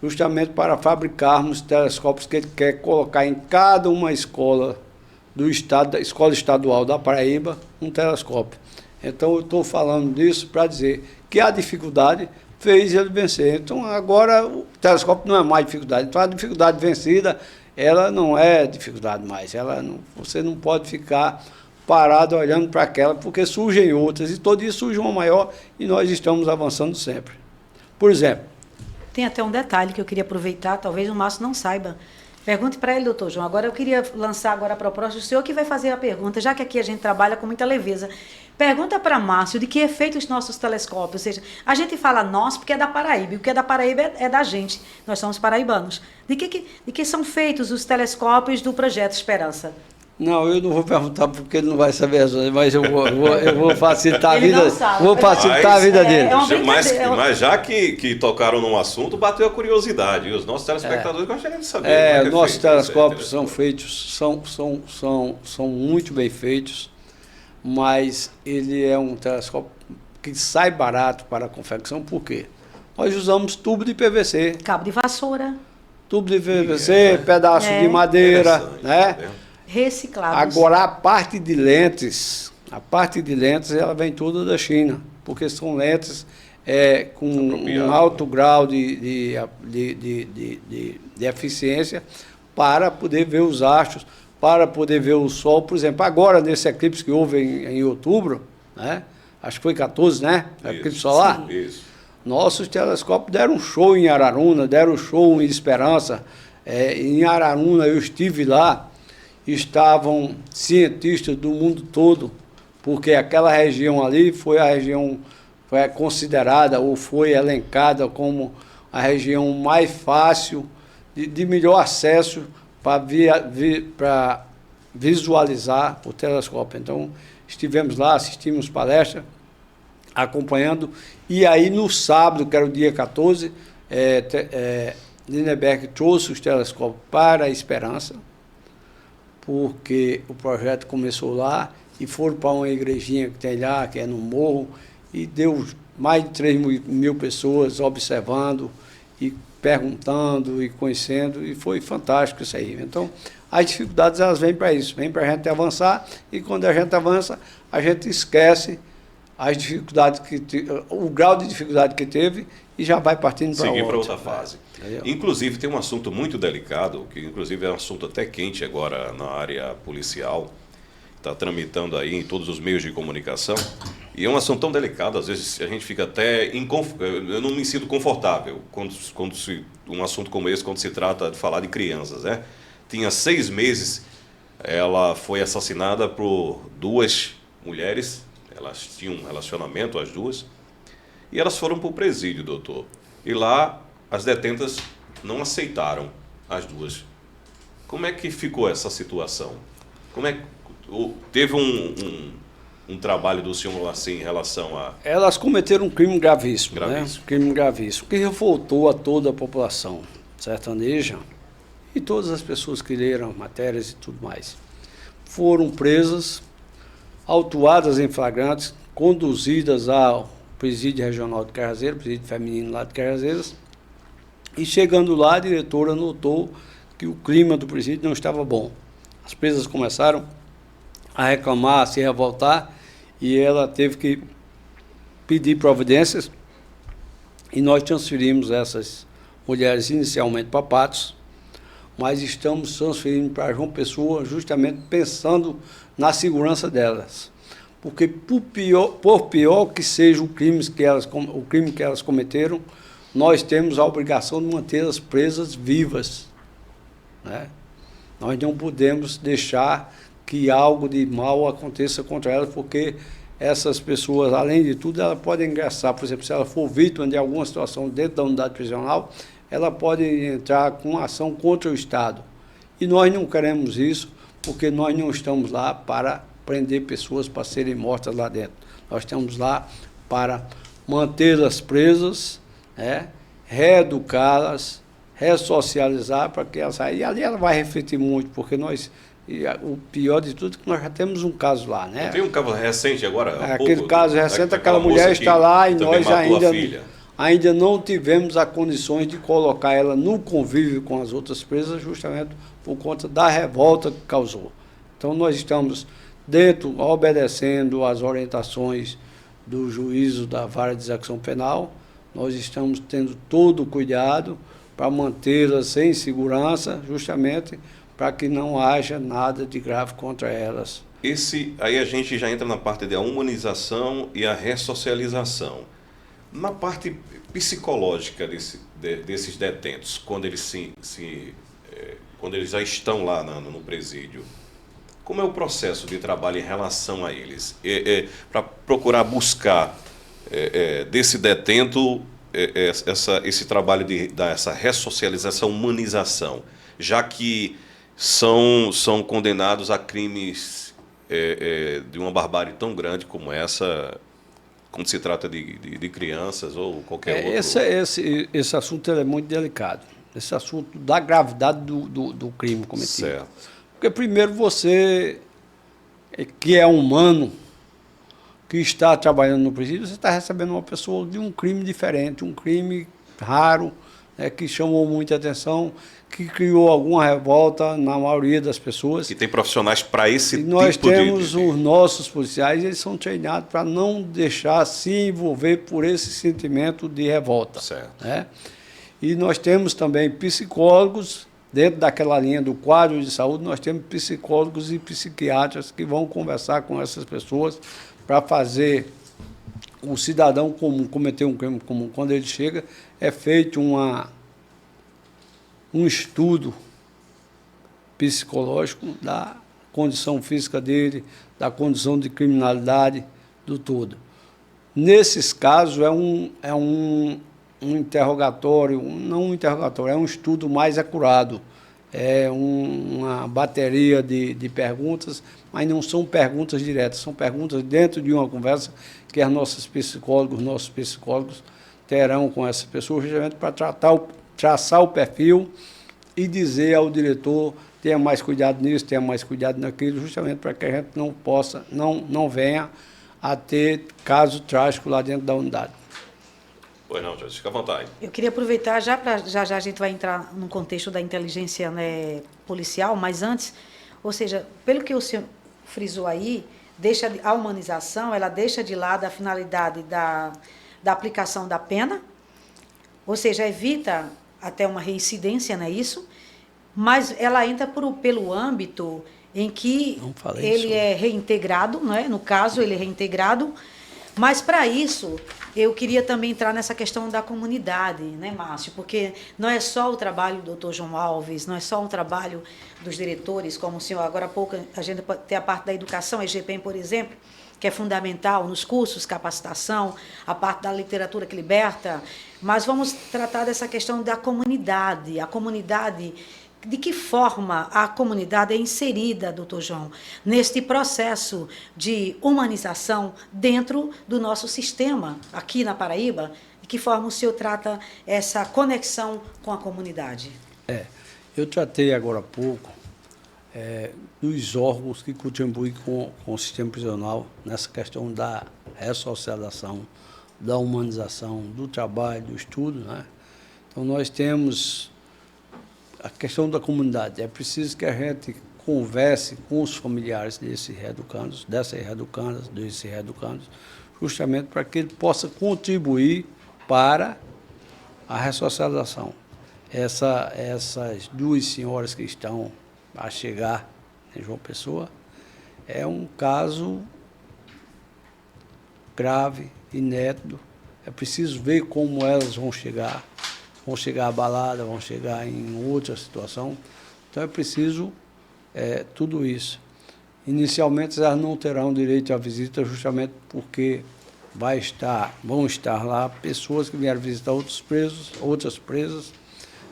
justamente para fabricarmos telescópios que ele quer colocar em cada uma escola do estado, da escola estadual da Paraíba, um telescópio. Então, eu estou falando disso para dizer que a dificuldade fez ele vencer. Então, agora, o telescópio não é mais dificuldade. Então, a dificuldade vencida, ela não é dificuldade mais. Você não pode ficar parado olhando para aquela, porque surgem outras, e todo dia surge uma maior, e nós estamos avançando sempre. Por exemplo... Tem até um detalhe que eu queria aproveitar, talvez o Márcio não saiba. Pergunte para ele, doutor João. Agora eu queria lançar agora a proposta, o senhor que vai fazer a pergunta, já que aqui a gente trabalha com muita leveza. Pergunta para Márcio de que é feito os nossos telescópios. Ou seja, a gente fala nós porque é da Paraíba, e o que é da Paraíba é da gente. Nós somos paraibanos. De que são feitos os telescópios do Projeto Esperança? Não, eu não vou perguntar porque ele não vai saber, mas eu vou facilitar a Ele vida. não sabe. Vou facilitar a vida dele. Mas já que tocaram num assunto, bateu a curiosidade. E os nossos telespectadores gostariam de saber. Nossos telescópios são feitos, são muito bem feitos, mas ele é um telescópio que sai barato para a confecção. Por quê? Nós usamos tubo de PVC. Cabo de vassoura. Tubo de PVC, pedaço de madeira, né? Reciclados. Agora, a parte de lentes, ela vem toda da China, porque são lentes com um alto grau de eficiência para poder ver os astros, para poder ver o sol. Por exemplo, agora, nesse eclipse que houve em outubro, né? Acho que foi 14, né? Eclipse solar. Isso. Nossos telescópios deram um show em Araruna, deram um show em Esperança. Em Araruna, eu estive lá, estavam cientistas do mundo todo, porque aquela região ali foi considerada ou foi elencada como a região mais fácil, de melhor acesso para visualizar o telescópio. Então, estivemos lá, assistimos palestra, acompanhando, e aí no sábado, que era o dia 14, Lindenberg trouxe os telescópios para a Esperança, porque o projeto começou lá e foram para uma igrejinha que tem lá, que é no morro, e deu mais de 3 mil pessoas observando e perguntando e conhecendo, e foi fantástico isso aí. Então, as dificuldades, elas vêm para isso, vêm para a gente avançar, e quando a gente avança, a gente esquece as dificuldades o grau de dificuldade que teve e já vai partindo para outra fase. Inclusive, tem um assunto muito delicado, que inclusive é um assunto até quente agora na área policial, está tramitando aí em todos os meios de comunicação, e é um assunto tão delicado, às vezes a gente fica até eu não me sinto confortável um assunto como esse, quando se trata de falar de crianças, né? Tinha 6 meses, ela foi assassinada por 2 mulheres, elas tinham um relacionamento, as duas, e elas foram para o presídio, doutor. E lá as detentas não aceitaram as duas. Como é que ficou essa situação? Teve um trabalho do senhor assim em relação a... Elas cometeram um crime gravíssimo. Né? Crime gravíssimo, que revoltou a toda a população sertaneja e todas as pessoas que leram matérias e tudo mais. Foram presas, autuadas em flagrantes, conduzidas ao presídio regional de Cajazeiras, presídio feminino lá de Cajazeiras, e chegando lá, a diretora notou que o clima do presídio não estava bom. As presas começaram a reclamar, a se revoltar, e ela teve que pedir providências, e nós transferimos essas mulheres inicialmente para Patos, mas estamos transferindo para João Pessoa justamente pensando na segurança delas. Porque por pior que seja o crime que elas cometeram, nós temos a obrigação de mantê-las presas vivas, né? Nós não podemos deixar que algo de mal aconteça contra elas, porque essas pessoas, além de tudo, elas podem ingressar, por exemplo, se ela for vítima de alguma situação dentro da unidade prisional, ela pode entrar com uma ação contra o Estado. E nós não queremos isso, porque nós não estamos lá para prender pessoas para serem mortas lá dentro. Nós estamos lá para mantê-las presas, né, reeducá-las, ressocializar para que elas saiam. E ali ela vai refletir muito, porque o pior de tudo é que nós já temos um caso lá, né? Tem um caso recente agora? Aquele caso recente, aquela mulher está lá e nós ainda não tivemos as condições de colocar ela no convívio com as outras presas, justamente por conta da revolta que causou. Então nós estamos dentro, obedecendo às orientações do juízo da Vara de Execução Penal, nós estamos tendo todo o cuidado para mantê-las em segurança, justamente para que não haja nada de grave contra elas. Aí a gente já entra na parte da humanização e a ressocialização. Na parte psicológica desses detentos, quando eles quando eles já estão lá no presídio, como é o processo de trabalho em relação a eles? Para procurar buscar desse detento esse trabalho dessa ressocialização, humanização, já que são condenados a crimes de uma barbárie tão grande como essa, quando se trata de crianças ou qualquer outro. Esse assunto é muito delicado, esse assunto da gravidade do crime cometido. Certo. Porque primeiro você, que é humano, que está trabalhando no presídio, você está recebendo uma pessoa de um crime diferente, um crime raro, né, que chamou muita atenção, que criou alguma revolta na maioria das pessoas. E tem profissionais para esse tipo de... Nós temos os nossos policiais, eles são treinados para não deixar se envolver por esse sentimento de revolta. Certo. Né? E nós temos também psicólogos, dentro daquela linha do quadro de saúde, nós temos psicólogos e psiquiatras que vão conversar com essas pessoas para fazer o cidadão comum cometer um crime comum. Quando ele chega, é feito um estudo psicológico da condição física dele, da condição de criminalidade, do todo. Nesses casos, é um interrogatório, não um interrogatório, é um estudo mais acurado. É uma bateria de perguntas, mas não são perguntas diretas, são perguntas dentro de uma conversa que nossos psicólogos terão com essa pessoa, justamente para traçar o perfil e dizer ao diretor: tenha mais cuidado nisso, tenha mais cuidado naquilo, justamente para que a gente não venha a ter caso trágico lá dentro da unidade. Pois não, Jorge, fica à vontade. Eu queria aproveitar, já a gente vai entrar no contexto da inteligência, né, policial, mas antes, ou seja, pelo que o senhor frisou aí, a humanização, ela deixa de lado a finalidade da aplicação da pena, ou seja, evita até uma reincidência, não é isso? Mas ela entra pelo âmbito em que ele é reintegrado, não é? No caso, ele é reintegrado. Mas, para isso, eu queria também entrar nessa questão da comunidade, né, Márcio? Porque não é só o trabalho do Dr. João Alves, não é só um trabalho dos diretores, como o senhor, agora há pouco, a gente tem a parte da educação, a EGPEM, por exemplo, que é fundamental nos cursos, capacitação, a parte da literatura que liberta, mas vamos tratar dessa questão da comunidade, de que forma a comunidade é inserida, doutor João, neste processo de humanização dentro do nosso sistema aqui na Paraíba? De que forma o senhor trata essa conexão com a comunidade? Eu tratei agora há pouco dos órgãos que contribuem com o sistema prisional nessa questão da ressocialização, da humanização, do trabalho, do estudo, né? Então, nós temos a questão da comunidade. É preciso que a gente converse com os familiares desses reeducandos, dessas reeducandas, desses reeducandos, justamente para que ele possa contribuir para a ressocialização. Essas duas senhoras que estão a chegar em João Pessoa é um caso grave, inédito. É preciso ver como elas vão chegar à balada, vão chegar em outra situação. Então é preciso tudo isso. Inicialmente elas não terão direito à visita justamente porque vão estar lá pessoas que vieram visitar outros presos, outras presas,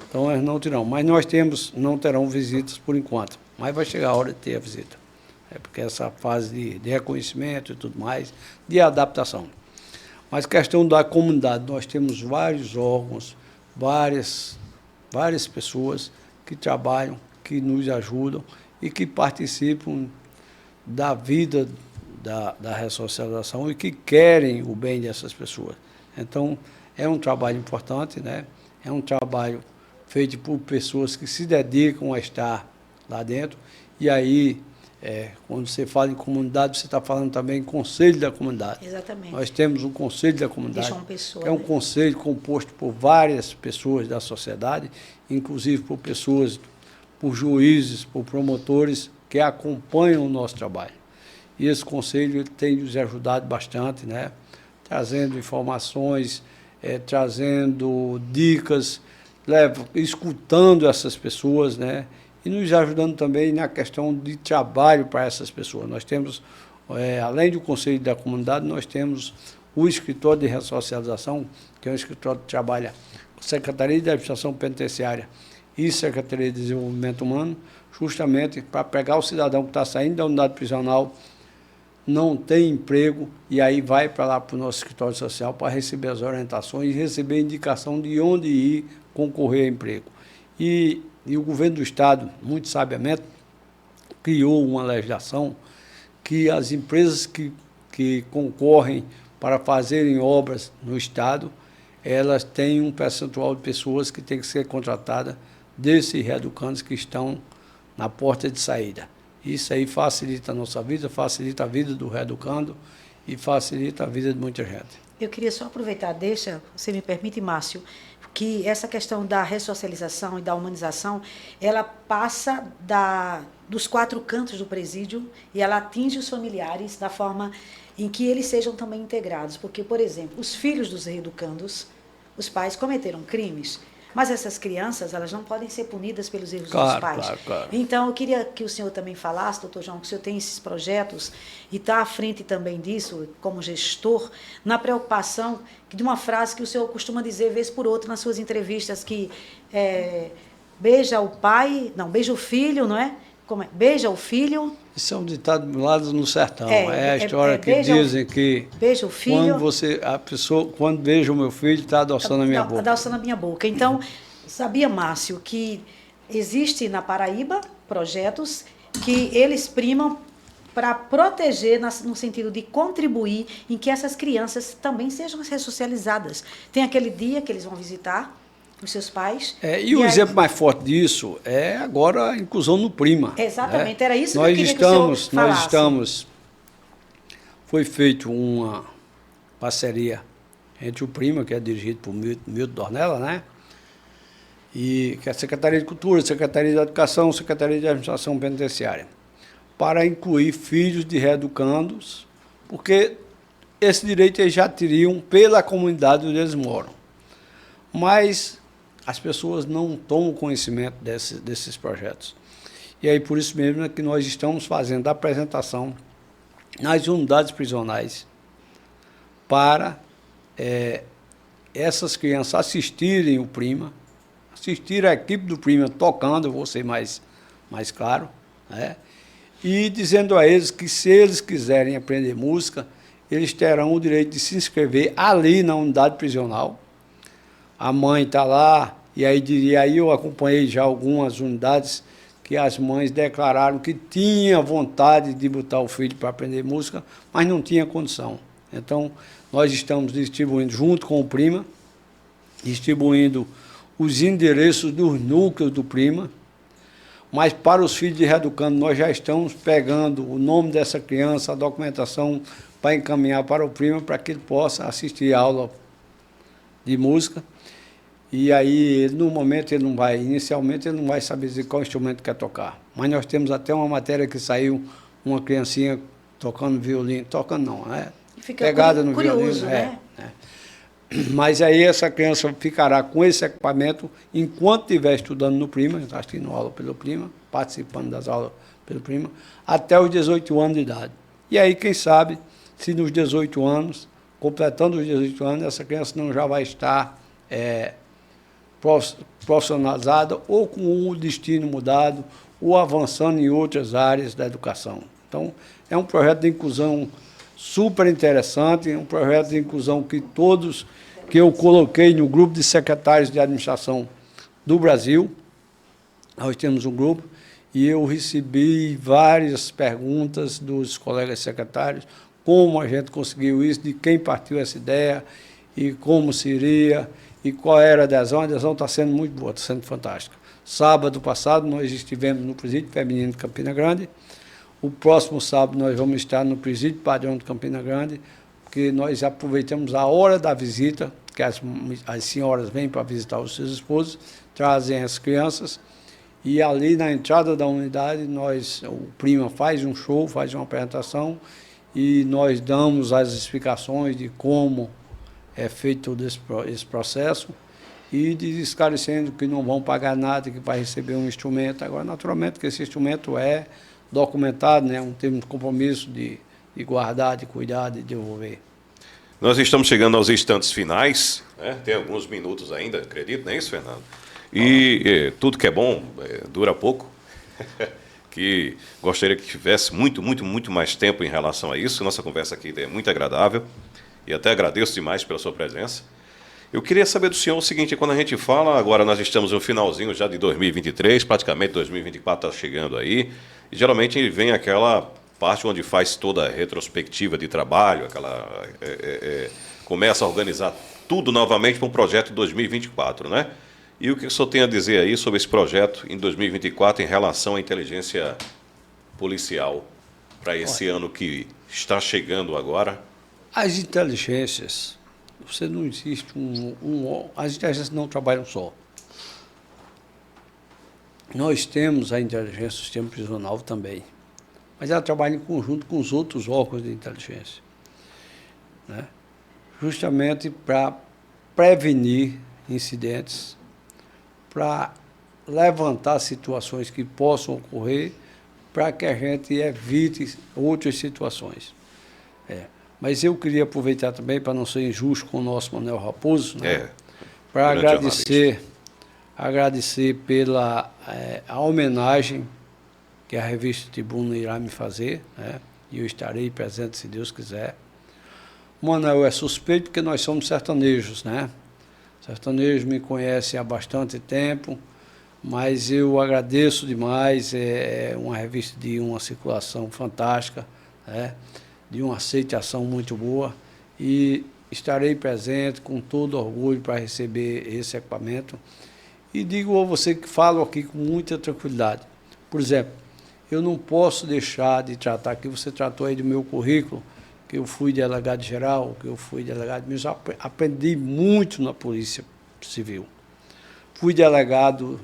então elas não terão. Mas não terão visitas por enquanto, mas vai chegar a hora de ter a visita. Porque essa fase de reconhecimento e tudo mais, de adaptação. Mas questão da comunidade, nós temos vários órgãos, várias pessoas que trabalham, que nos ajudam e que participam da vida da ressocialização e que querem o bem dessas pessoas. Então, é um trabalho importante, né? É um trabalho feito por pessoas que se dedicam a estar lá dentro. E aí, quando você fala em comunidade, você está falando também em conselho da comunidade. Exatamente. Nós temos um conselho da comunidade, De João Pessoa, que é um né? conselho composto por várias pessoas da sociedade, inclusive por juízes, por promotores que acompanham o nosso trabalho. E esse conselho tem nos ajudado bastante, né? Trazendo informações, trazendo dicas, escutando essas pessoas, né? E nos ajudando também na questão de trabalho para essas pessoas. Nós temos, além do Conselho da Comunidade, nós temos o Escritório de Ressocialização, que é um escritório que trabalha com Secretaria de Administração Penitenciária e Secretaria de Desenvolvimento Humano, justamente para pegar o cidadão que está saindo da unidade prisional, não tem emprego, e aí vai para lá para o nosso escritório social para receber as orientações e receber indicação de onde ir concorrer a emprego. E o governo do Estado, muito sabiamente, criou uma legislação que as empresas que concorrem para fazerem obras no Estado, elas têm um percentual de pessoas que tem que ser contratada desses reeducandos que estão na porta de saída. Isso aí facilita a nossa vida, facilita a vida do reeducando e facilita a vida de muita gente. Eu queria só aproveitar, você me permite, Márcio, que essa questão da ressocialização e da humanização, ela passa dos 4 cantos do presídio e ela atinge os familiares da forma em que eles sejam também integrados. Porque, por exemplo, os filhos dos reeducandos, os pais cometeram crimes, mas essas crianças, elas não podem ser punidas pelos erros dos pais. Claro. Então, eu queria que o senhor também falasse, doutor João, que o senhor tem esses projetos e está à frente também disso, como gestor, na preocupação de uma frase que o senhor costuma dizer, vez por outra, nas suas entrevistas, que beija o pai, não, beija o filho, não é? Como é? Beija o filho. Isso é um ditado lá no sertão. É a história que beija dizem que beija o filho. Quando beija o meu filho, está adoçando a minha boca. Está adoçando a minha boca. Então, sabia, Márcio, que existe na Paraíba projetos que eles primam para proteger, no sentido de contribuir em que essas crianças também sejam ressocializadas. Tem aquele dia que eles vão visitar os seus pais. E o exemplo mais forte disso é agora a inclusão no PRIMA. Exatamente, né? era isso que eu queria que o senhor falasse. Foi feita uma parceria entre o PRIMA, que é dirigido por Milton Dornella, né? E que é a Secretaria de Cultura, Secretaria de Educação, Secretaria de Administração Penitenciária, para incluir filhos de reeducandos, porque esse direito eles já teriam pela comunidade onde eles moram. Mas as pessoas não tomam conhecimento desses projetos. E aí, por isso mesmo, é que nós estamos fazendo a apresentação nas unidades prisionais para essas crianças assistirem o PRIMA, assistir a equipe do PRIMA tocando, eu vou ser mais claro, né? E dizendo a eles que, se eles quiserem aprender música, eles terão o direito de se inscrever ali na unidade prisional. A mãe está lá, e aí eu acompanhei já algumas unidades que as mães declararam que tinham vontade de botar o filho para aprender música, mas não tinha condição. Então, nós estamos distribuindo, junto com o PRIMA, distribuindo os endereços dos núcleos do Prima, mas para os filhos de reeducando nós já estamos pegando o nome dessa criança, a documentação para encaminhar para o Prima para que ele possa assistir a aula de música. E aí, no momento, inicialmente ele não vai saber dizer qual instrumento quer tocar. Mas nós temos até uma matéria que saiu, uma criancinha tocando violino, tocando não, né? Fica Pegada no curioso, violino. né? Mas aí essa criança ficará com esse equipamento enquanto estiver estudando no Prima, assistindo aula pelo Prima, participando das aulas pelo Prima, até os 18 anos de idade. E aí, quem sabe, se nos 18 anos, completando os 18 anos, essa criança não já vai estar profissionalizada ou com o destino mudado ou avançando em outras áreas da educação. Então, é um projeto de inclusão super interessante, um projeto de inclusão que eu coloquei no grupo de secretários de administração do Brasil. Nós temos um grupo e eu recebi várias perguntas dos colegas secretários, como a gente conseguiu isso, de quem partiu essa ideia e como seria e qual era a adesão. A adesão está sendo muito boa, está sendo fantástica. Sábado passado nós estivemos no Presídio Feminino de Campina Grande. O próximo sábado nós vamos estar no Presídio Padrão de Campina Grande, porque nós aproveitamos a hora da visita, que as senhoras vêm para visitar os seus esposos, trazem as crianças, e ali na entrada da unidade, o Prima faz um show, faz uma apresentação, e nós damos as explicações de como é feito todo esse processo, e esclarecendo que não vão pagar nada, que vai receber um instrumento. Agora, naturalmente, que esse instrumento é documentado, né, um termo de compromisso de guardar, de cuidar, de devolver. Nós estamos chegando aos instantes finais, né? Tem alguns minutos ainda, acredito, não é isso, Fernando? E tudo que é bom dura pouco, que gostaria que tivesse muito mais tempo em relação a isso. Nossa conversa aqui é muito agradável e até agradeço demais pela sua presença. Eu queria saber do senhor o seguinte: quando a gente fala, agora nós estamos no finalzinho já de 2023, praticamente 2024 está chegando aí, e geralmente vem aquela parte onde faz toda a retrospectiva de trabalho, começa a organizar tudo novamente para um projeto de 2024, né? E o que o senhor tem a dizer aí sobre esse projeto em 2024 em relação à inteligência policial para esse ano que está chegando agora? As inteligências, não existe as inteligências não trabalham só. Nós temos a inteligência do sistema prisional também, mas ela trabalha em conjunto com os outros órgãos de inteligência, né? Justamente para prevenir incidentes, para levantar situações que possam ocorrer, para que a gente evite outras situações. Mas eu queria aproveitar também, para não ser injusto com o nosso Manuel Raposo, né, para agradecer pela a homenagem que a revista Tribuna irá me fazer, né, e eu estarei presente se Deus quiser. O Manuel é suspeito porque nós somos sertanejos, né? Sertanejos me conhecem há bastante tempo, mas eu agradeço demais, é uma revista de uma circulação fantástica, né, de uma aceitação muito boa, e estarei presente com todo orgulho para receber esse equipamento. E digo a você que falo aqui com muita tranquilidade. Por exemplo, eu não posso deixar de tratar, que você tratou aí do meu currículo, que eu fui delegado-geral, que eu fui delegado, mas aprendi muito na Polícia Civil. Fui delegado,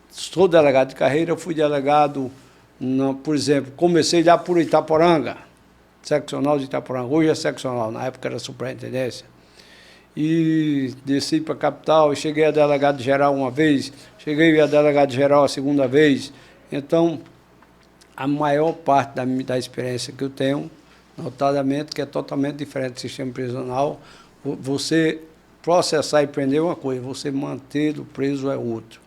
sou delegado de carreira, fui delegado, por exemplo, comecei lá por Itaporanga, seccional de Itaporanga, hoje é seccional, na época era superintendência. E desci para a capital, cheguei a delegado-geral uma vez, cheguei a delegado-geral a segunda vez. Então, a maior parte da experiência que eu tenho, notadamente, que é totalmente diferente do sistema prisional, você processar e prender é uma coisa, você manter o preso é outro.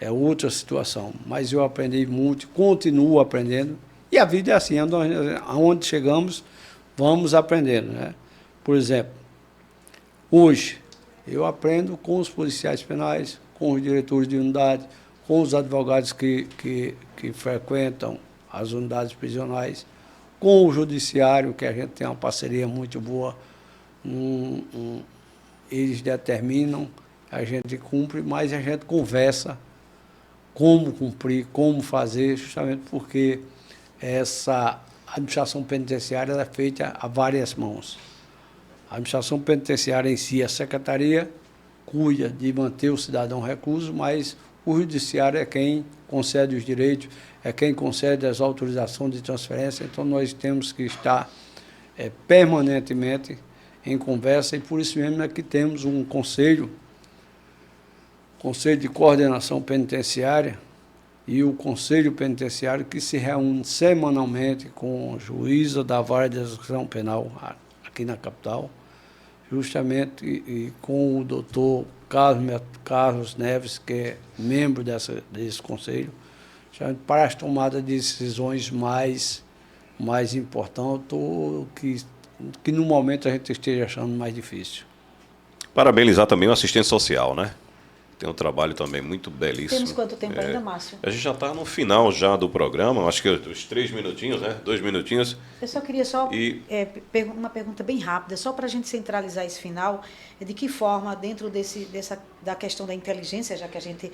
É outra situação. Mas eu aprendi muito, continuo aprendendo, e a vida é assim, aonde chegamos, vamos aprendendo, né? Por exemplo, hoje, eu aprendo com os policiais penais, com os diretores de unidade, com os advogados que frequentam as unidades prisionais, com o judiciário, que a gente tem uma parceria muito boa. Eles determinam a gente cumpre, mas a gente conversa como cumprir, como fazer, justamente porque essa administração penitenciária ela é feita a várias mãos. A administração penitenciária em si, a secretaria, cuida de manter o cidadão recluso, mas o judiciário é quem concede os direitos, é quem concede as autorizações de transferência, então nós temos que estar permanentemente em conversa e por isso mesmo é que temos um Conselho de Coordenação Penitenciária e o Conselho Penitenciário que se reúne semanalmente com a juíza da Vara de Execução Penal aqui na capital, justamente e com o doutor Carlos Neves, que é membro desse conselho, para as tomadas de decisões mais importantes, que no momento a gente esteja achando mais difícil. Parabenizar também o assistente social, né? Tem um trabalho também muito belíssimo. Temos quanto tempo ainda, Márcio? A gente já está no final já do programa, acho que os 3 minutinhos, né? 2 minutinhos. Eu só queria uma pergunta bem rápida, só para a gente centralizar esse final, de que forma, dentro da questão da inteligência, já que a gente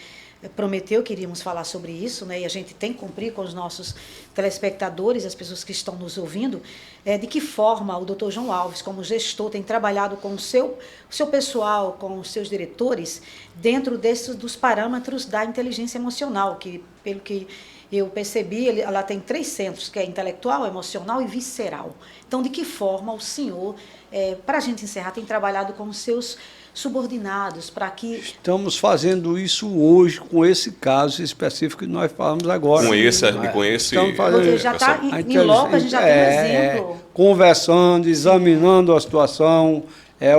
prometeu que iríamos falar sobre isso, né, e a gente tem que cumprir com os nossos telespectadores, as pessoas que estão nos ouvindo, de que forma o Dr. João Alves, como gestor, tem trabalhado com o seu pessoal, com os seus diretores, dentro dos parâmetros da inteligência emocional, que, pelo que eu percebi, ela tem 3 centros, que é intelectual, emocional e visceral. Então, de que forma o senhor, para a gente encerrar, tem trabalhado com os seus subordinados para que... Estamos fazendo isso hoje com esse caso específico que nós falamos agora. Com esse... Estamos fazendo, já está em loco, a gente já tem um exemplo. Conversando, examinando a situação,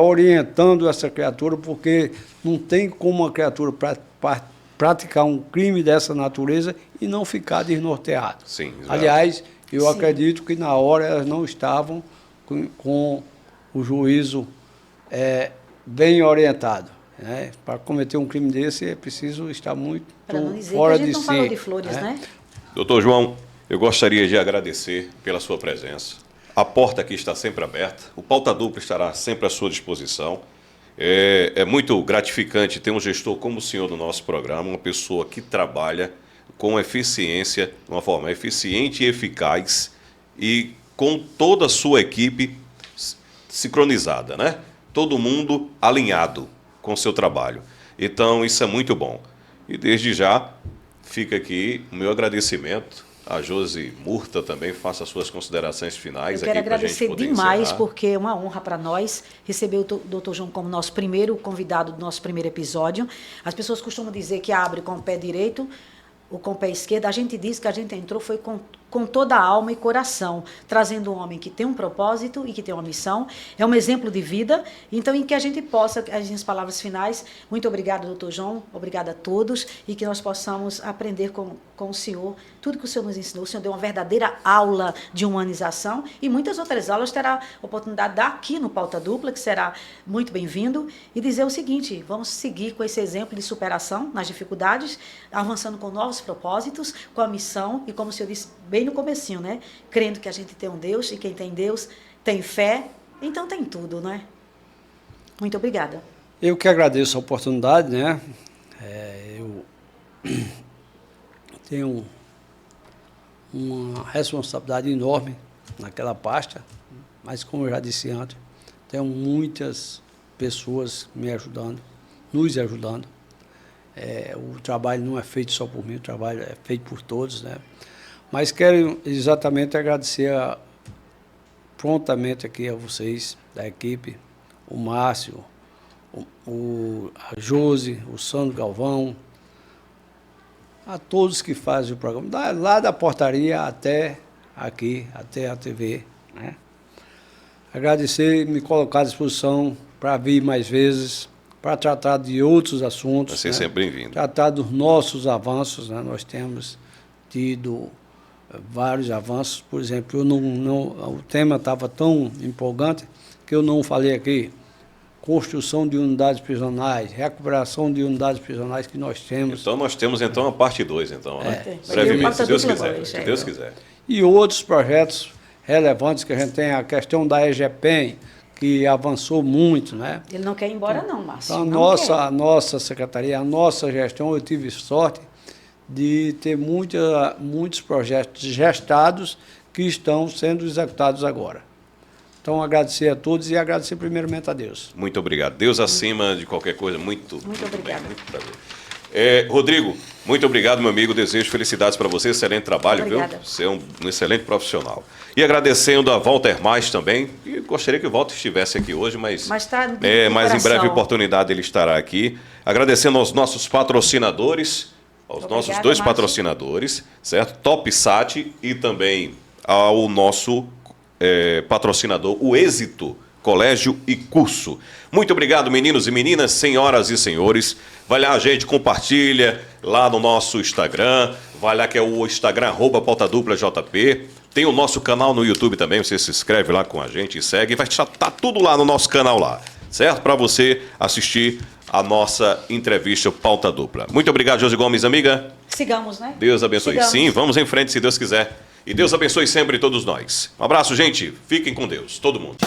orientando essa criatura, porque não tem como uma criatura praticar um crime dessa natureza e não ficar desnorteado. Sim, aliás, eu acredito que na hora elas não estavam com o juízo bem orientado. Né? Para cometer um crime desse é preciso estar muito fora de si. A gente não falou de flores, né? Doutor João, eu gostaria de agradecer pela sua presença. A porta aqui está sempre aberta, o Pauta Dupla estará sempre à sua disposição. É muito gratificante ter um gestor como o senhor no nosso programa, uma pessoa que trabalha com eficiência, de uma forma eficiente e eficaz e com toda a sua equipe sincronizada, né? Todo mundo alinhado com o seu trabalho. Então, isso é muito bom. E desde já, fica aqui o meu agradecimento. A Josi Murta também faça as suas considerações finais. Eu quero agradecer demais, porque é uma honra para nós receber o Dr. João como nosso primeiro convidado do nosso primeiro episódio. As pessoas costumam dizer que abre com o pé direito ou com o pé esquerdo. A gente diz que a gente entrou foi com toda a alma e coração, trazendo um homem que tem um propósito e que tem uma missão, é um exemplo de vida, então em que a gente possa, as minhas palavras finais, muito obrigado, doutor João, obrigada a todos, e que nós possamos aprender com o senhor, tudo que o senhor nos ensinou, o senhor deu uma verdadeira aula de humanização, e muitas outras aulas terá oportunidade de dar aqui no Pauta Dupla, que será muito bem-vindo, e dizer o seguinte, vamos seguir com esse exemplo de superação nas dificuldades, avançando com novos propósitos, com a missão, e como o senhor disse bem no comecinho, né? Crendo que a gente tem um Deus, e quem tem Deus tem fé, então tem tudo, né? Muito obrigada. Eu que agradeço a oportunidade, né? Eu tenho uma responsabilidade enorme naquela pasta, mas como eu já disse antes, tenho muitas pessoas me ajudando, nos ajudando. O trabalho não é feito só por mim, o trabalho é feito por todos, né? Mas quero exatamente agradecer prontamente aqui a vocês, da equipe, o Márcio, a Josi, o Sandro Galvão, a todos que fazem o programa, lá da portaria até aqui, até a TV. Né? Agradecer e me colocar à disposição para vir mais vezes, para tratar de outros assuntos. Você sempre bem-vindo. Tratar dos nossos avanços, né? Nós temos tido vários avanços, por exemplo, o tema estava tão empolgante que eu não falei aqui, construção de unidades prisionais, recuperação de unidades prisionais que nós temos. Então nós temos a parte 2, então, né? Brevemente, se Deus quiser, se Deus quiser. E outros projetos relevantes que a gente tem, a questão da EGEPEM, que avançou muito, né? Ele não quer ir embora não, Márcio. Então, Não quer. a nossa secretaria, a nossa gestão, eu tive sorte de ter muitos projetos gestados que estão sendo executados agora. Então, agradecer a todos e agradecer primeiramente a Deus. Muito obrigado. Deus acima de qualquer coisa. Muito obrigada. bem, muito prazer. Rodrigo, muito obrigado, meu amigo. Desejo felicidades para você. Excelente trabalho, Obrigada. viu? Você é um excelente profissional. E agradecendo a Walter Mais também. E gostaria que o Walter estivesse aqui hoje, mas tá de mas em breve coração. oportunidade ele estará aqui. Agradecendo aos nossos patrocinadores, nossos dois Márcio. patrocinadores, certo? TopSat e também ao nosso patrocinador, o Êxito Colégio e Curso. Muito obrigado, meninos e meninas, senhoras e senhores. Vai lá, gente, compartilha lá no nosso Instagram. Vai lá que é o Instagram, @pautaduplajp. Tem o nosso canal no YouTube também, você se inscreve lá com a gente e segue. Vai estar tudo lá no nosso canal lá, certo? Para você assistir a nossa entrevista Pauta Dupla. Muito obrigado, Josi Gomes, amiga. Sigamos, né? Deus abençoe. Sigamos. Sim, vamos em frente, se Deus quiser. E Deus abençoe sempre todos nós. Um abraço, gente. Fiquem com Deus, todo mundo.